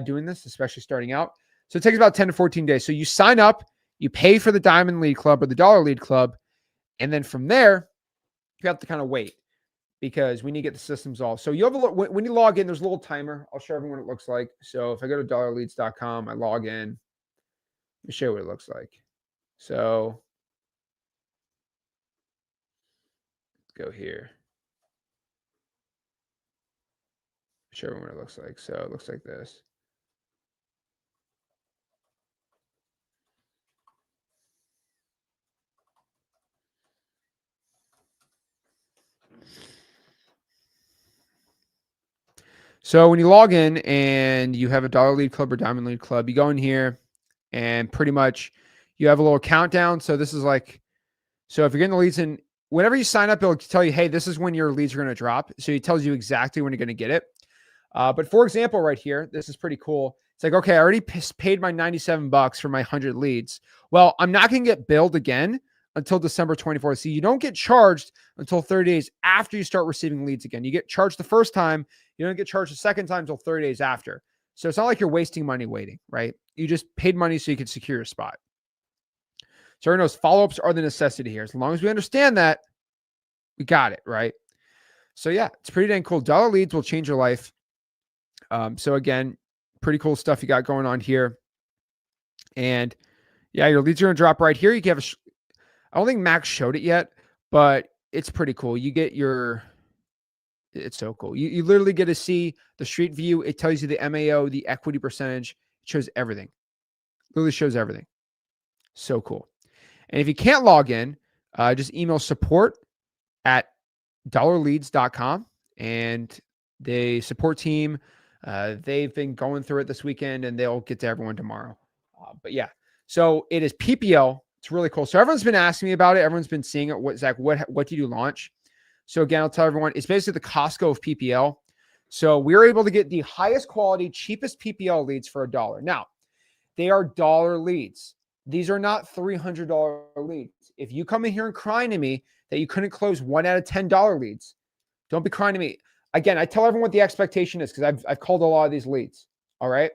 doing this, especially starting out. So it takes about 10 to 14 days. So you sign up, you pay for the Diamond Lead Club or the Dollar Lead Club. And then from there, you have to kind of wait because we need to get the systems all. So you have when you log in, there's a little timer. I'll show everyone what it looks like. So if I go to dollarleads.com, I log in. Let me show you what it looks like. So let's go here. Show everyone what it looks like. So it looks like this. So when you log in and you have a Dollar Lead Club or Diamond Lead Club, you go in here and pretty much you have a little countdown. So this is like, so if you're getting the leads in, whenever you sign up, it'll tell you, hey, this is when your leads are going to drop. So it tells you exactly when you're going to get it. But for example, right here, this is pretty cool. It's like, okay, I already paid my $97 for my 100 leads. Well, I'm not going to get billed again until December 24th. See, you don't get charged until 30 days after you start receiving leads again. You get charged the first time. You don't get charged the second time until 30 days after. So it's not like you're wasting money waiting, right? You just paid money so you could secure your spot. So everyone knows follow-ups are the necessity here. As long as we understand that, we got it, right? So yeah, it's pretty dang cool. Dollar leads will change your life. So again, pretty cool stuff you got going on here. And yeah, your leads are going to drop right here. You can have I don't think Max showed it yet, but it's pretty cool. You get your, It's so cool. You literally get to see the street view. It tells you the MAO, the equity percentage. It shows everything. Literally shows everything. So cool. And if you can't log in, just email support@dollarleads.com. And the support team, they've been going through it this weekend and they'll get to everyone tomorrow. But yeah, so it is PPL. It's really cool. So everyone's been asking me about it. Everyone's been seeing it. What, Zach, what do you launch? So again, I'll tell everyone, it's basically the Costco of PPL. So we were able to get the highest quality, cheapest PPL leads for $1. Now, they are dollar leads. These are not $300 leads. If you come in here and crying to me that you couldn't close 1 out of $10 leads, don't be crying to me. Again, I tell everyone what the expectation is because I've called a lot of these leads. All right.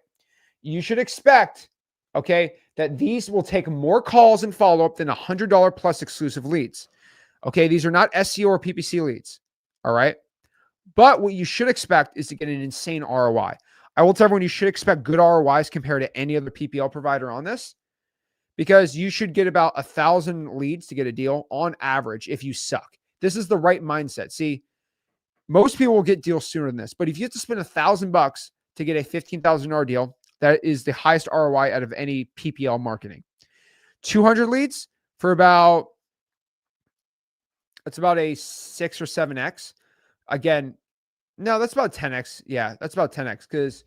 You should expect, okay, that these will take more calls and follow-up than $100 plus exclusive leads. Okay, these are not SEO or PPC leads. All right. But what you should expect is to get an insane ROI. I will tell everyone you should expect good ROIs compared to any other PPL provider on this, because you should get about 1,000 leads to get a deal on average if you suck. This is the right mindset. See, most people will get deals sooner than this, but if you have to spend $1,000 to get a $15,000 deal, that is the highest ROI out of any PPL marketing. 200 leads for about, it's about a 6 or 7x. Again, no, that's about 10x. Yeah, that's about 10x because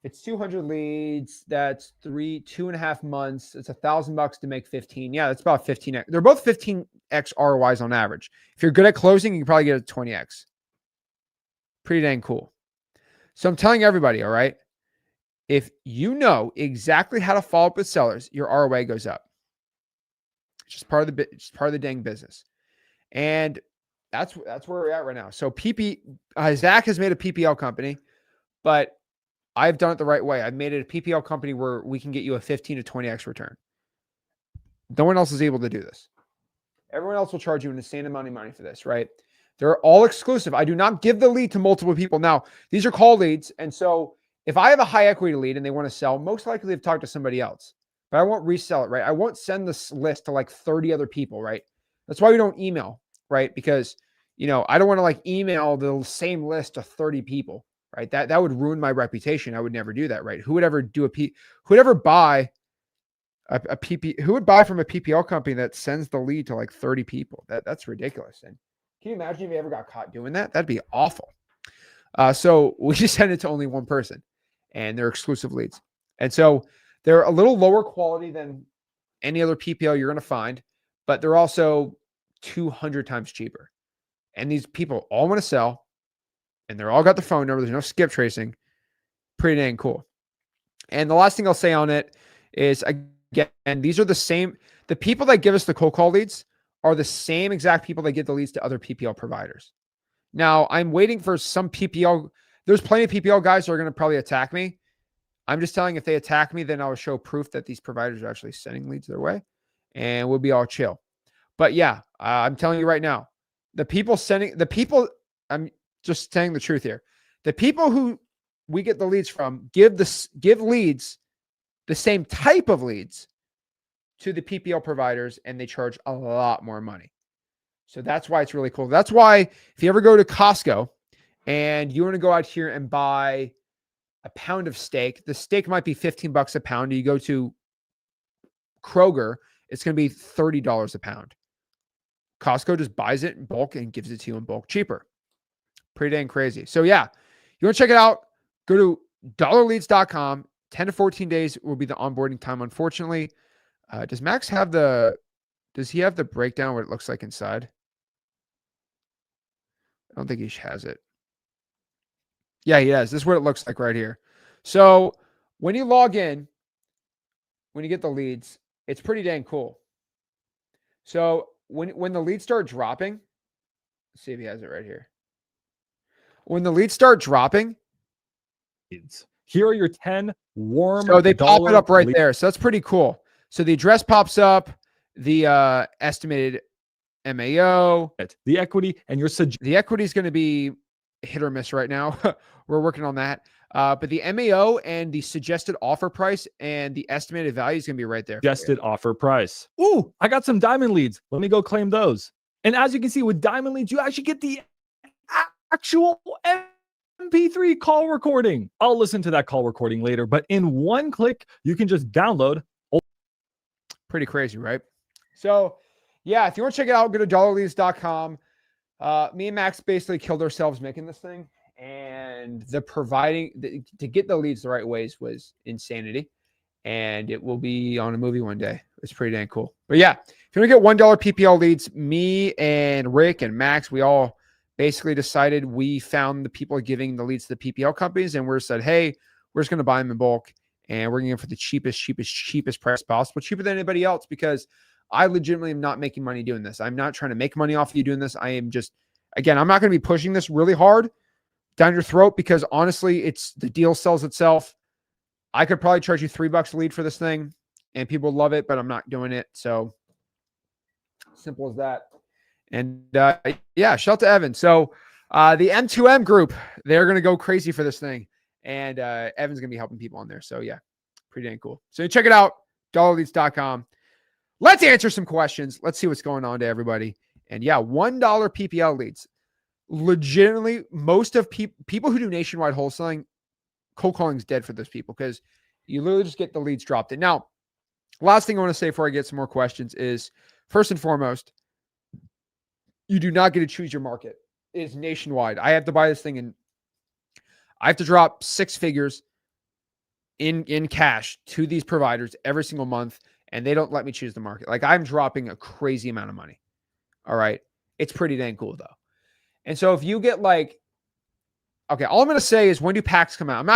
it's 200 leads. That's 2.5 months. It's $1,000 to make 15. Yeah, that's about 15x. They're both 15x ROIs on average. If you're good at closing, you can probably get a 20x. Pretty dang cool. So I'm telling everybody, all right, if you know exactly how to follow up with sellers, your ROI goes up. It's just part of the dang business. And that's where we're at right now. So Zach has made a PPL company, but I've done it the right way. I've made it a PPL company where we can get you a 15 to 20x return. No one else is able to do this. Everyone else will charge you an insane amount of money for this, right? They're all exclusive. I do not give the lead to multiple people. Now, these are call leads. And so if I have a high equity lead and they want to sell, most likely they've talked to somebody else, but I won't resell it, right? I won't send this list to like 30 other people, right? That's why we don't email, right? Because, I don't want to like email the same list to 30 people, right? That would ruin my reputation. I would never do that, right? Who would ever buy who would buy from a PPL company that sends the lead to like 30 people? That's ridiculous. And can you imagine if you ever got caught doing that? That'd be awful. So we just send it to only one person and they're exclusive leads. And so they're a little lower quality than any other PPL you're going to find, but they're also 200 times cheaper. And these people all want to sell and they're all got the phone number. There's no skip tracing. Pretty dang cool. And the last thing I'll say on it is, again, these are the people that give us the cold call leads are the same exact people that give the leads to other PPL providers. Now, I'm waiting for some PPL. There's plenty of PPL guys who are going to probably attack me. I'm just telling if they attack me, then I'll show proof that these providers are actually sending leads their way and we'll be all chill. But yeah, I'm telling you right now, I'm just saying the truth here. The people who we get the leads from give leads, the same type of leads, to the PPL providers, and they charge a lot more money. So that's why it's really cool. That's why if you ever go to Costco and you want to go out here and buy a pound of steak, the steak might be $15 a pound. You go to Kroger, it's going to be $30 a pound. Costco just buys it in bulk and gives it to you in bulk cheaper. Pretty dang crazy. So yeah, you want to check it out, go to dollarleads.com. 10 to 14 days will be the onboarding time. Unfortunately, does Max have does he have the breakdown what it looks like inside? I don't think he has it. Yeah, he does. This is what it looks like right here. So when you log in, when you get the leads, it's pretty dang cool. So when the leads start dropping, let's see if he has it right here. When the leads start dropping, here are your 10 warm. So they pop it up right there. So that's pretty cool. So the address pops up, the estimated MAO, the equity, and the equity is going to be hit or miss right now. We're working on that. But the MAO and the suggested offer price and the estimated value is going to be right there. Suggested offer price. Ooh, I got some diamond leads. Let me go claim those. And as you can see with diamond leads, you actually get the actual MP3 call recording. I'll listen to that call recording later, but in one click, you can just download. Pretty crazy, right? So, yeah, if you want to check it out, go to dollarleads.com. Me and Max basically killed ourselves making this thing, and to get the leads the right ways was insanity, and it will be on a movie one day. It's pretty dang cool. But yeah, if you want to get $1 PPL leads, me and Rick and Max, we all basically decided, we found the people giving the leads to the PPL companies, and we said, hey, we're just going to buy them in bulk, and we're going to get for the cheapest price possible, cheaper than anybody else, because I legitimately am not making money doing this. I'm not trying to make money off of you doing this. I am just, again, I'm not going to be pushing this really hard down your throat, because honestly, the deal sells itself. I could probably charge you $3 a lead for this thing and people love it, but I'm not doing it. So simple as that. And yeah, shout out to Evan. So the M2M group, they're going to go crazy for this thing. And Evan's going to be helping people on there. So yeah, pretty dang cool. So you check it out, dollarleads.com. Let's answer some questions. Let's see what's going on to everybody. And yeah, $1 PPL leads. Legitimately, most of people who do nationwide wholesaling, cold calling is dead for those people, because you literally just get the leads dropped in. Now, last thing I want to say before I get some more questions is, first and foremost, you do not get to choose your market. It is nationwide. I have to buy this thing, and I have to drop 6 figures in cash to these providers every single month, and they don't let me choose the market. Like, I'm dropping a crazy amount of money. All right. It's pretty dang cool though. And so if you get like, okay, all I'm going to say is, when do packs come out?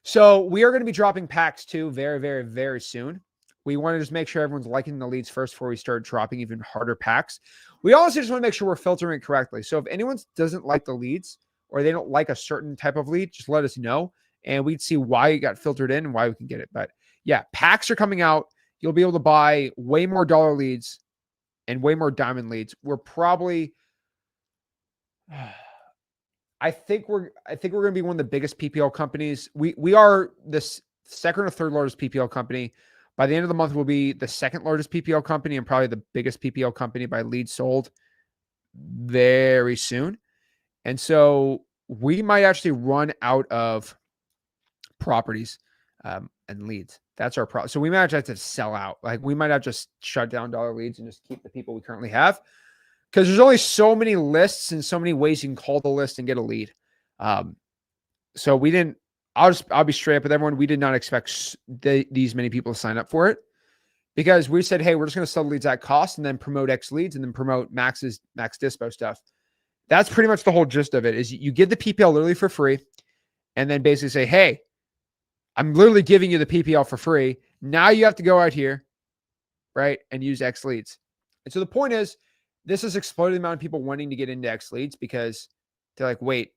So we are going to be dropping packs too very, very, very soon. We want to just make sure everyone's liking the leads first before we start dropping even harder packs. We also just want to make sure we're filtering it correctly. So if anyone doesn't like the leads, or they don't like a certain type of lead, just let us know, and we'd see why it got filtered in and why we can get it. But yeah, packs are coming out. You'll be able to buy way more dollar leads and way more diamond leads. We're probably, I think we're going to be one of the biggest PPL companies. We are the second or third largest PPL company. By the end of the month, we'll be the second largest PPL company, and probably the biggest PPL company by leads sold very soon. And so we might actually run out of properties and leads. That's our problem. So we might have to sell out. Like, we might have to just shut down dollar leads and just keep the people we currently have, because there's only so many lists and so many ways you can call the list and get a lead. So we didn't, I'll be straight up with everyone. We did not expect these many people to sign up for it, because we said, hey, we're just going to sell leads at cost and then promote X leads and then promote max dispo stuff. That's pretty much the whole gist of it, is you give the PPL literally for free, and then basically say, hey, I'm literally giving you the PPL for free. Now you have to go out here, right, and use X leads. And so the point is, this has exploded the amount of people wanting to get into X leads, because they're like, wait,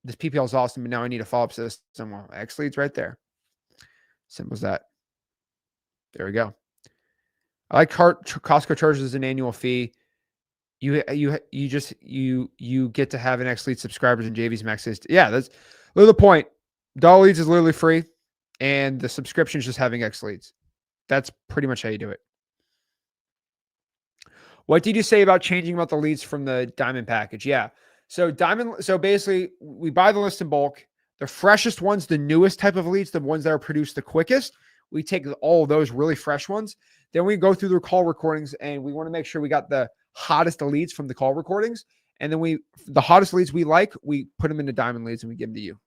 this PPL is awesome, but now I need a follow-up system. Well, X leads right there. Simple as that. There we go. I like Costco charges an annual fee. You get to have an X lead subscribers and JV's max list. Yeah, that's literally the point. Dollar leads is literally free, and the subscription is just having X leads. That's pretty much how you do it. What did you say about changing about the leads from the diamond package? Yeah. So basically we buy the list in bulk, the freshest ones, the newest type of leads, the ones that are produced the quickest. We take all of those really fresh ones. Then we go through the call recordings, and we want to make sure we got the hottest leads from the call recordings. And then the hottest leads we like, we put them into diamond leads and we give them to you.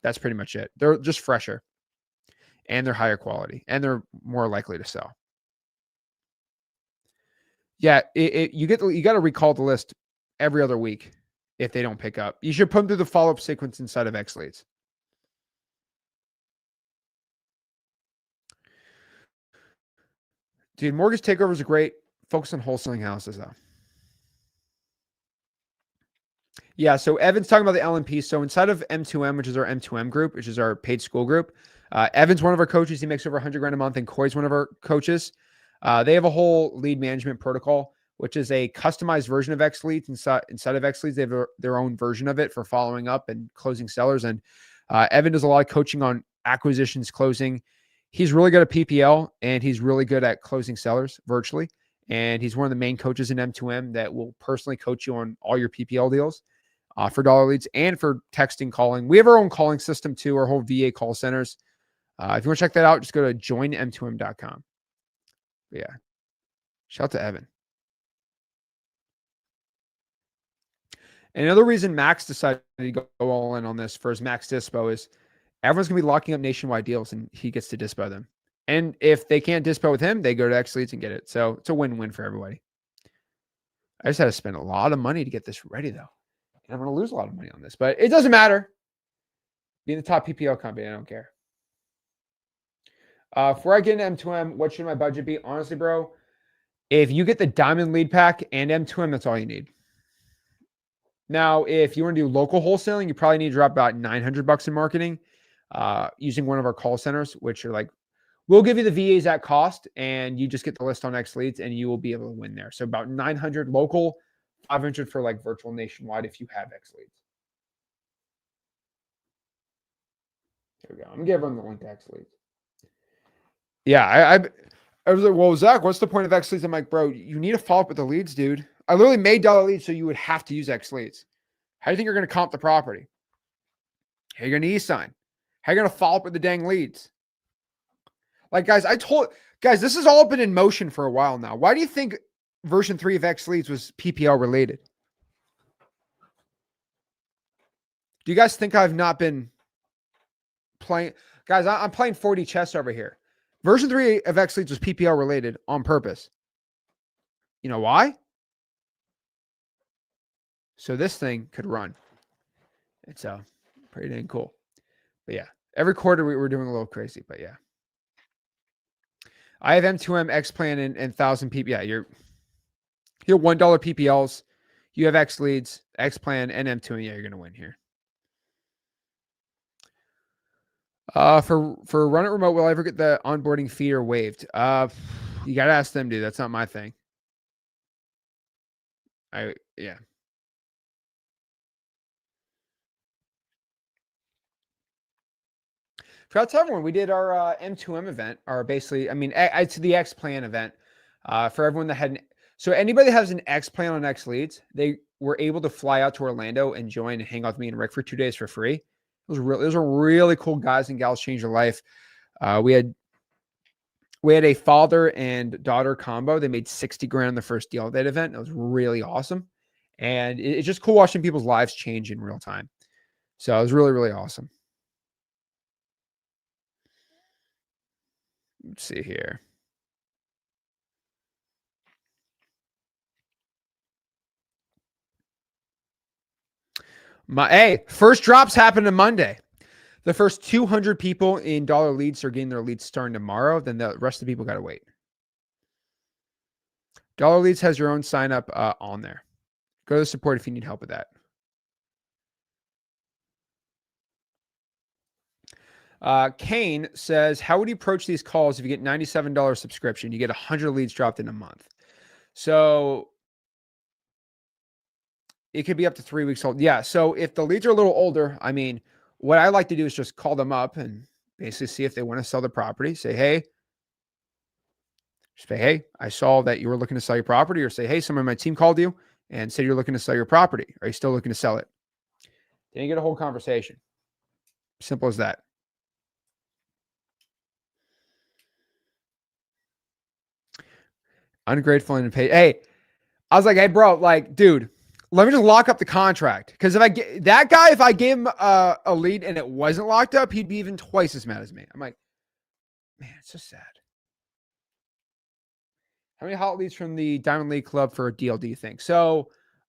That's pretty much it. They're just fresher, and they're higher quality, and they're more likely to sell. Yeah, you got to recall the list every other week if they don't pick up. You should put them through the follow-up sequence inside of X leads. Dude, mortgage takeovers are great. Focus on wholesaling houses, though. Yeah, so Evan's talking about the LMP. So inside of M2M, which is our M2M group, which is our paid school group, Evan's one of our coaches. He makes over $100,000 a month, and Corey's one of our coaches. They have a whole lead management protocol, which is a customized version of X leads. Inside of X leads, they have their own version of it for following up and closing sellers. And Evan does a lot of coaching on acquisitions, closing. He's really good at PPL, and he's really good at closing sellers virtually. And he's one of the main coaches in M2M that will personally coach you on all your PPL deals. for dollar leads and for texting, calling. We have our own calling system too, our whole VA call centers. If you want to check that out, just go to joinm2m.com. But yeah. Shout out to Evan. And another reason Max decided to go all in on this for his Max Dispo is everyone's going to be locking up nationwide deals and he gets to dispo them. And if they can't dispo with him, they go to X Leads and get it. So it's a win-win for everybody. I just had to spend a lot of money to get this ready though. And I'm going to lose a lot of money on this, but it doesn't matter. Being the top PPO company, I don't care. Before I get into M2M, what should my budget be? Honestly, bro, if you get the Diamond Lead Pack and M2M, that's all you need. Now, if you want to do local wholesaling, you probably need to drop about $900 in marketing using one of our call centers, which are like, we'll give you the VAs at cost and you just get the list on X Leads and you will be able to win there. So about 900 local, 500 for like virtual nationwide if you have X Leads. There we go. I'm going to give everyone the link to X Leads. Yeah, I was like, well, Zach, what's the point of X Leads? I'm like, bro, you need to follow up with the leads, dude. I literally made dollar leads so you would have to use X Leads. How do you think you're going to comp the property? How are you going to e-sign? How are you going to follow up with the dang leads? Like, guys, this has all been in motion for a while now. Why do you think version 3 of X Leads was PPL related? Do you guys think I've not been playing? Guys, I'm playing 4D chess over here. Version 3 of X Leads was PPL related on purpose. You know why? So this thing could run. It's pretty dang cool. But yeah, every quarter we were doing a little crazy, but yeah. I have M2M, X Plan, and 1,000 PPL. Yeah, you're $1 PPLs. You have X Leads, X Plan, and M2M. Yeah, you're going to win here. For Run It Remote, will I ever get the onboarding fee or waived? You got to ask them, dude. That's not my thing. Yeah. Forgot to tell everyone, we did our M2M event, or basically, it's the X Plan event for everyone that had so anybody that has an X Plan on X Leads, they were able to fly out to Orlando and join and hang out with me and Rick for 2 days for free. Those were really cool guys and gals, changed their life. We had a father and daughter combo. They made 60 grand on the first deal of that event. It was really awesome. And it's just cool watching people's lives change in real time. So it was really, really awesome. Let's see here. First drops happened on Monday. The first 200 people in dollar leads are getting their leads starting tomorrow. Then the rest of the people got to wait. Dollar Leads has your own sign up on there. Go to the support if you need help with that. Kane says, how would you approach these calls if you get $97 subscription? You get 100 leads dropped in a month. So it could be up to 3 weeks old. Yeah. So if the leads are a little older, what I like to do is just call them up and basically see if they want to sell the property. Say, hey, I saw that you were looking to sell your property, or say, hey, someone on my team called you and said you're looking to sell your property. Are you still looking to sell it? Then you get a whole conversation. Simple as that. Ungrateful and paid. Hey, I was like, hey, bro, dude, let me just lock up the contract. Because if I gave him a lead and it wasn't locked up, he'd be even twice as mad as me. I'm like, man, it's so sad. How many hot leads from the Diamond League Club for a deal do you think? So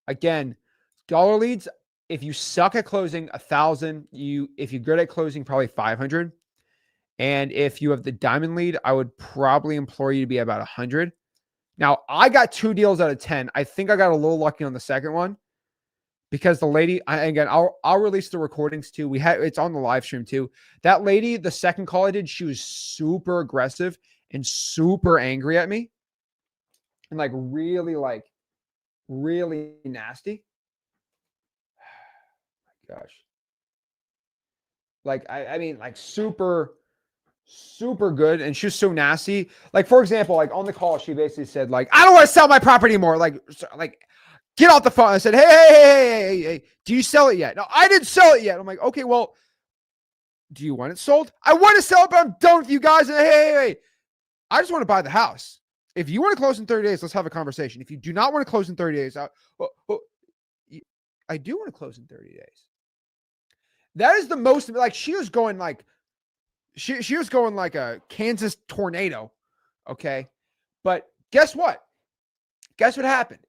again, dollar leads, if you suck at closing, 1,000. If you're good at closing, probably 500. And if you have the Diamond Lead, I would probably implore you to be about 100. Now, I got 2 deals out of 10. I think I got a little lucky on the second one because the lady, again, I'll release the recordings too. It's on the live stream too. That lady, the second call I did, she was super aggressive and super angry at me and really nasty. Oh my gosh. Super good. And she was so nasty. For example, on the call, she basically said, I don't want to sell my property anymore. get off the phone. I said, hey, do you sell it yet? No, I didn't sell it yet. I'm like, okay, well, do you want it sold? I want to sell it, but I'm done with you guys. And hey, I just want to buy the house. If you want to close in 30 days, let's have a conversation. If you do not want to close in 30 days, I do want to close in 30 days. That is the most, like, she was going like a Kansas tornado. Okay. But guess what? Guess what happened?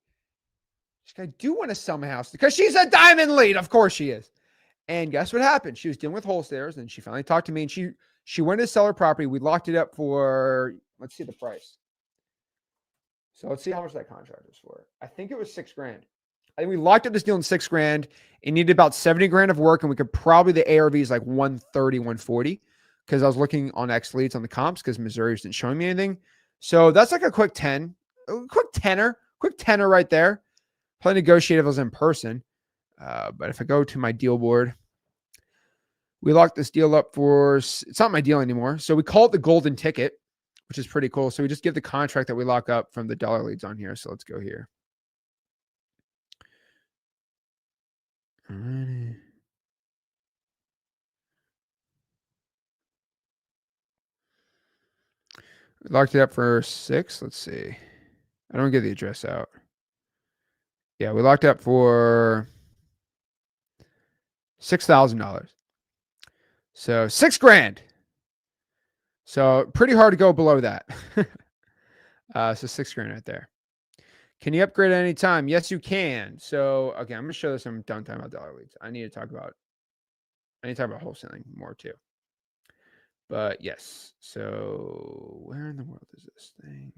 She's like, I do want to sell my house because she's a diamond lead. Of course she is. And guess what happened? She was dealing with wholesalers and she finally talked to me and she went to sell her property. We locked it up for, let's see the price. So let's see how much that contract was for. I think it was $6,000. I think we locked up this deal in $6,000. It needed about 70 grand of work, and we could probably, the ARV is like 130, 140. Because I was looking on X leads on the comps because Missouri isn't showing me anything. So that's like a quick 10, quick tenner right there. Probably negotiate if I was in person. But if I go to my deal board, we locked this deal up for, it's not my deal anymore. So we call it the golden ticket, which is pretty cool. So we just give the contract that we lock up from the dollar leads on here. So let's go here. All right. We locked it up for 6. Let's see. I don't get the address out. Yeah, we locked up for $6,000. So $6,000. So pretty hard to go below that. So $6,000 right there. Can you upgrade at any time? Yes, you can. So, okay, I'm going to show this. I'm done talking about dollar leads. I need to talk about wholesaling more too. But yes. So where in the world is this thing?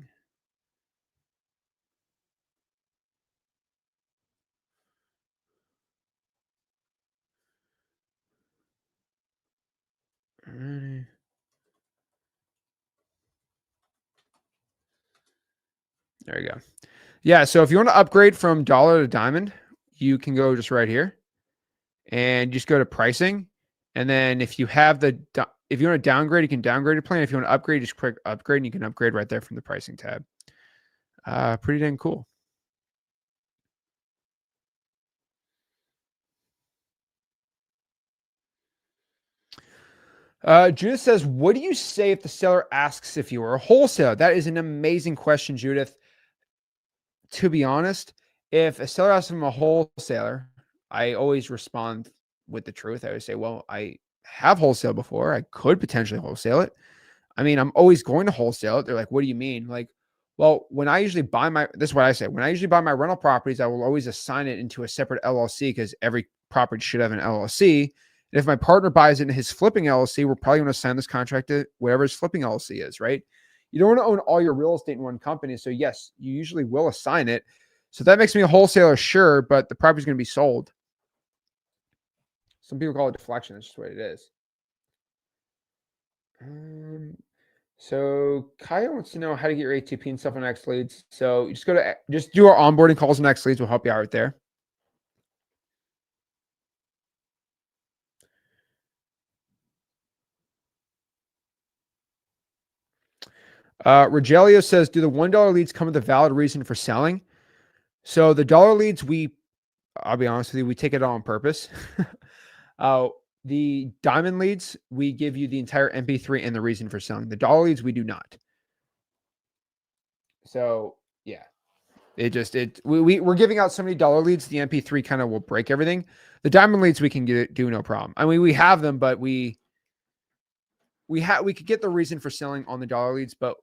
All right. There you go. Yeah. So if you want to upgrade from dollar to diamond, you can go just right here and just go to pricing. And then if you have if you want to downgrade, you can downgrade your plan. If you want to upgrade, just click upgrade and you can upgrade right there from the pricing tab. Pretty dang cool. Judith says, what do you say if the seller asks if you are a wholesaler? That is an amazing question, Judith. To be honest, if a seller asks if I'm a wholesaler, I always respond with the truth. I would say, well, I have wholesale before. I could potentially wholesale it. I mean, I'm always going to wholesale it. They're like, what do you mean? Like, well, when I usually buy this is what I say. When I usually buy my rental properties, I will always assign it into a separate LLC because every property should have an LLC. And if my partner buys it in his flipping LLC, we're probably going to assign this contract to whatever his flipping LLC is, right? You don't want to own all your real estate in one company. So yes, you usually will assign it. So that makes me a wholesaler, sure, but the property is going to be sold. Some people call it deflection. That's just what it is. So Kaya wants to know how to get your ATP and stuff on X leads. So you just do our onboarding calls on X leads. We'll help you out right there. Rogelio says, do the $1 leads come with a valid reason for selling? So the dollar leads, I'll be honest with you, we take it all on purpose. The diamond leads, we give you the entire MP3 and the reason for selling. The dollar leads, we do not. So yeah, we're giving out so many dollar leads. The MP3 kind of will break everything. The diamond leads, we can do no problem. I mean, we have them, but we could get the reason for selling on the dollar leads, but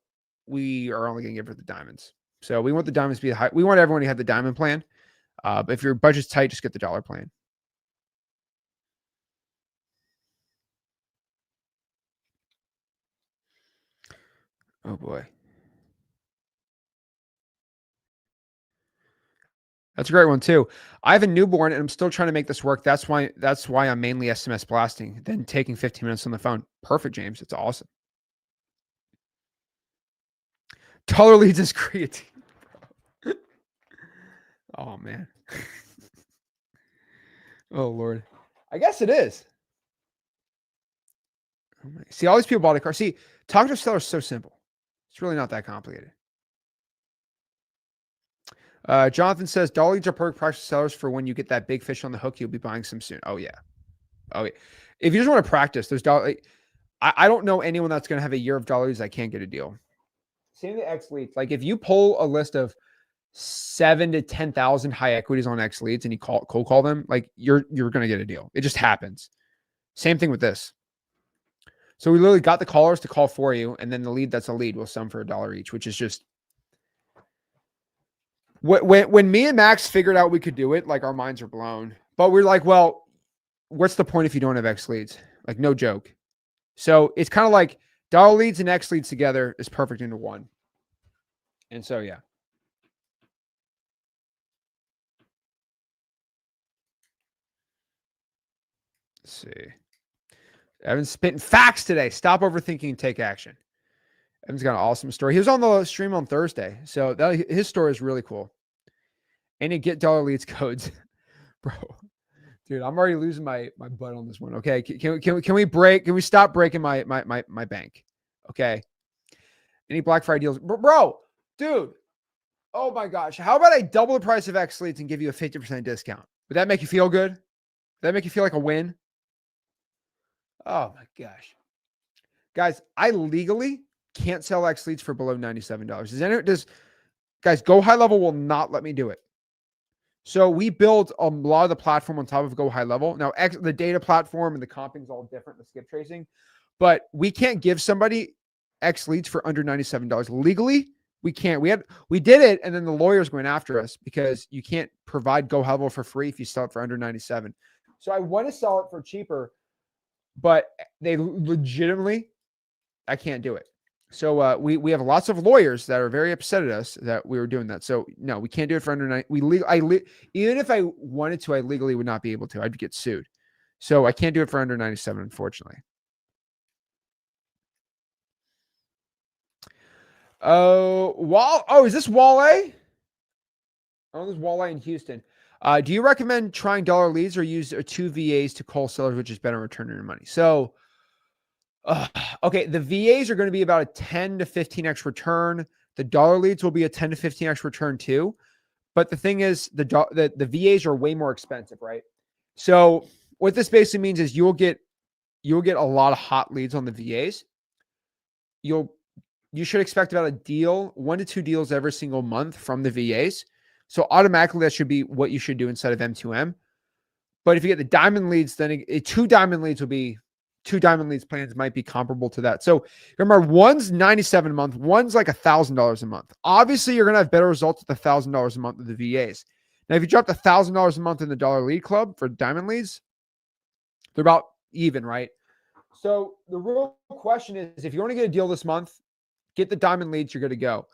we are only going to give it the diamonds. So we want the diamonds to be we want everyone to have the diamond plan. But if your budget's tight, just get the dollar plan. Oh boy. That's a great one too. I have a newborn and I'm still trying to make this work. That's why I'm mainly SMS blasting, then taking 15 minutes on the phone. Perfect, James. It's awesome. Dollar leads is creatine. Oh man. Oh Lord. I guess it is. Oh, see, all these people bought a car. See, talking to a seller is so simple. It's really not that complicated. Jonathan says dollar leads are perfect practice sellers for when you get that big fish on the hook. You'll be buying some soon. Oh yeah. If you just want to practice, there's dollar. I don't know anyone that's going to have a year of dollar leads that can't get a deal. Same with X leads. Like if you pull a list of 7 to 10,000 high equities on X leads and you cold call them, like you're going to get a deal. It just happens. Same thing with this. So we literally got the callers to call for you, and then the lead that's a lead will sell for $1 each, which is just when me and Max figured out we could do it, like our minds are blown. But we're like, well, what's the point if you don't have X leads? Like, no joke. So it's kind of like dollar leads and X leads together is perfect into one. And so, yeah. Let's see. Evan's spitting facts today. Stop overthinking and take action. Evan's got an awesome story. He was on the stream on Thursday. So his story is really cool. And you get dollar leads codes. Bro. Dude, I'm already losing my butt on this one. Okay. Can we stop breaking my bank? Okay. Any Black Friday deals? Bro, dude. Oh my gosh. How about I double the price of X leads and give you a 50% discount? Would that make you feel good? Would that make you feel like a win? Oh my gosh. Guys, I legally can't sell X leads for below $97. Guys, Go High Level will not let me do it. So we build a lot of the platform on top of Go High Level. Now, the data platform and the comping is all different, the skip tracing, but we can't give somebody X leads for under $97 legally. We can't. We did it, and then the lawyers went after us because you can't provide Go High Level for free if you sell it for under 97. So I want to sell it for cheaper, but they legitimately, I can't do it. So we have lots of lawyers that are very upset at us that we were doing that. So no, we can't do it for under 9. Even if I wanted to, I legally would not be able to. I'd get sued. So I can't do it for under 97, unfortunately. Is this Wale? Oh, this is Wale in Houston. Do you recommend trying dollar leads or use 2 VAs to call sellers, which is better return on your money? So, okay, the VAs are going to be about a 10 to 15x return. The dollar leads will be a 10 to 15x return too. But the thing is, the VAs are way more expensive, right? So what this basically means is you'll get a lot of hot leads on the VAs. You should expect about 1 to 2 deals every single month from the VAs. So automatically that should be what you should do inside of M2M. But if you get the diamond leads, then 2 diamond leads will be 2 diamond leads plans might be comparable to that. So remember, one's 97 a month, one's like $1,000 a month. Obviously, you're going to have better results with $1,000 a month with the VAs. Now, if you dropped $1,000 a month in the dollar lead club for diamond leads, they're about even, right? So the real question is, if you want to get a deal this month, get the diamond leads, you're good to go.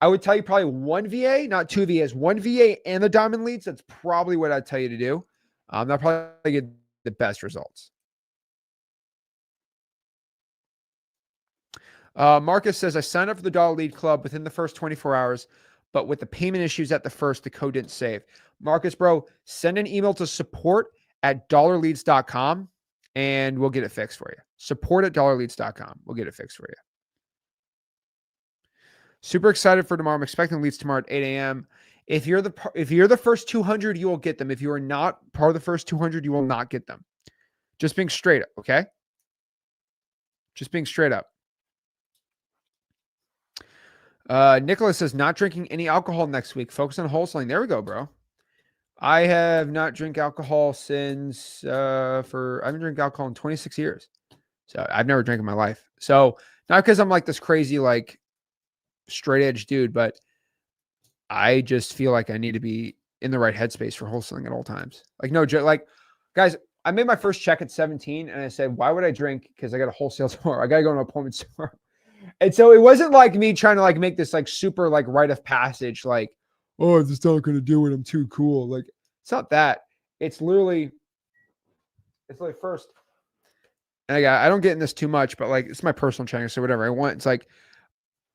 I would tell you probably 1 VA, not 2 VAs, 1 VA and the diamond leads. That's probably what I'd tell you to do. That'll probably get the best results. Marcus says, I signed up for the dollar lead club within the first 24 hours, but with the payment issues at the first, the code didn't save. Marcus, bro, send an email to support@dollarleads.com and we'll get it fixed for you. Support@dollarleads.com. We'll get it fixed for you. Super excited for tomorrow. I'm expecting leads tomorrow at 8 a.m. If you're the first 200, you will get them. If you are not part of the first 200, you will not get them. Just being straight up, okay? Just being straight up. Nicholas says, not drinking any alcohol next week. Focus on wholesaling. There we go, bro. I have not drank alcohol since I've been drinking alcohol in 26 years. So I've never drank in my life. So not because I'm like this crazy, like straight edge dude, but I just feel like I need to be in the right headspace for wholesaling at all times. Like, no joke. Like, guys, I made my first check at 17 and I said, why would I drink? Because I got a wholesale tomorrow. I got to go to an appointment tomorrow. And so it wasn't like me trying to like make this like super like rite of passage, like, oh, I'm just not going to do it. I'm too cool. Like, it's not that. It's literally first. And I don't get in this too much, but like, it's my personal channel. So whatever I want. It's like,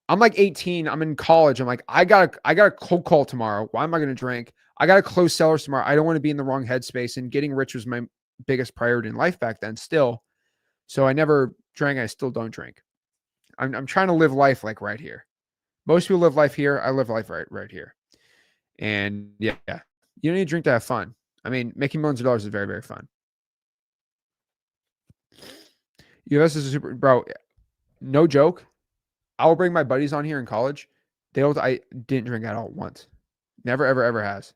I'm like 18. I'm in college. I'm like, I got a cold call tomorrow. Why am I going to drink? I got to close sellers tomorrow. I don't want to be in the wrong headspace, and getting rich was my biggest priority in life back then still. So I never drank. I still don't drink. I'm trying to live life like right here. Most people live life here. I live life right here. And yeah, you don't need to drink to have fun. I mean, making millions of dollars is very, very fun. US is a super, bro. No joke. I will bring my buddies on here in college. I didn't drink at all once. Never, ever, ever has.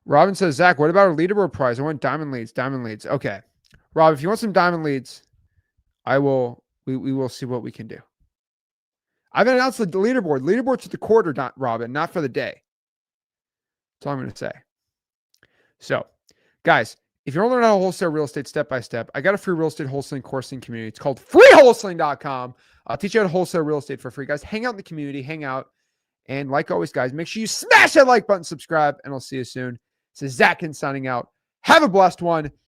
Robin says, Zach, what about a leaderboard prize? I want diamond leads. Diamond leads. Okay. Rob, if you want some diamond leads, we will see what we can do. I've announced the leaderboard. Leaderboard's for the quarter, not Robin, not for the day. That's all I'm going to say. So, guys, if you want to learn how to wholesale real estate step by step, I got a free real estate wholesaling course in community. It's called freewholesaling.com. I'll teach you how to wholesale real estate for free. Guys, hang out in the community, hang out. And like always, guys, make sure you smash that like button, subscribe, and I'll see you soon. This is Zach Ginn signing out. Have a blessed one.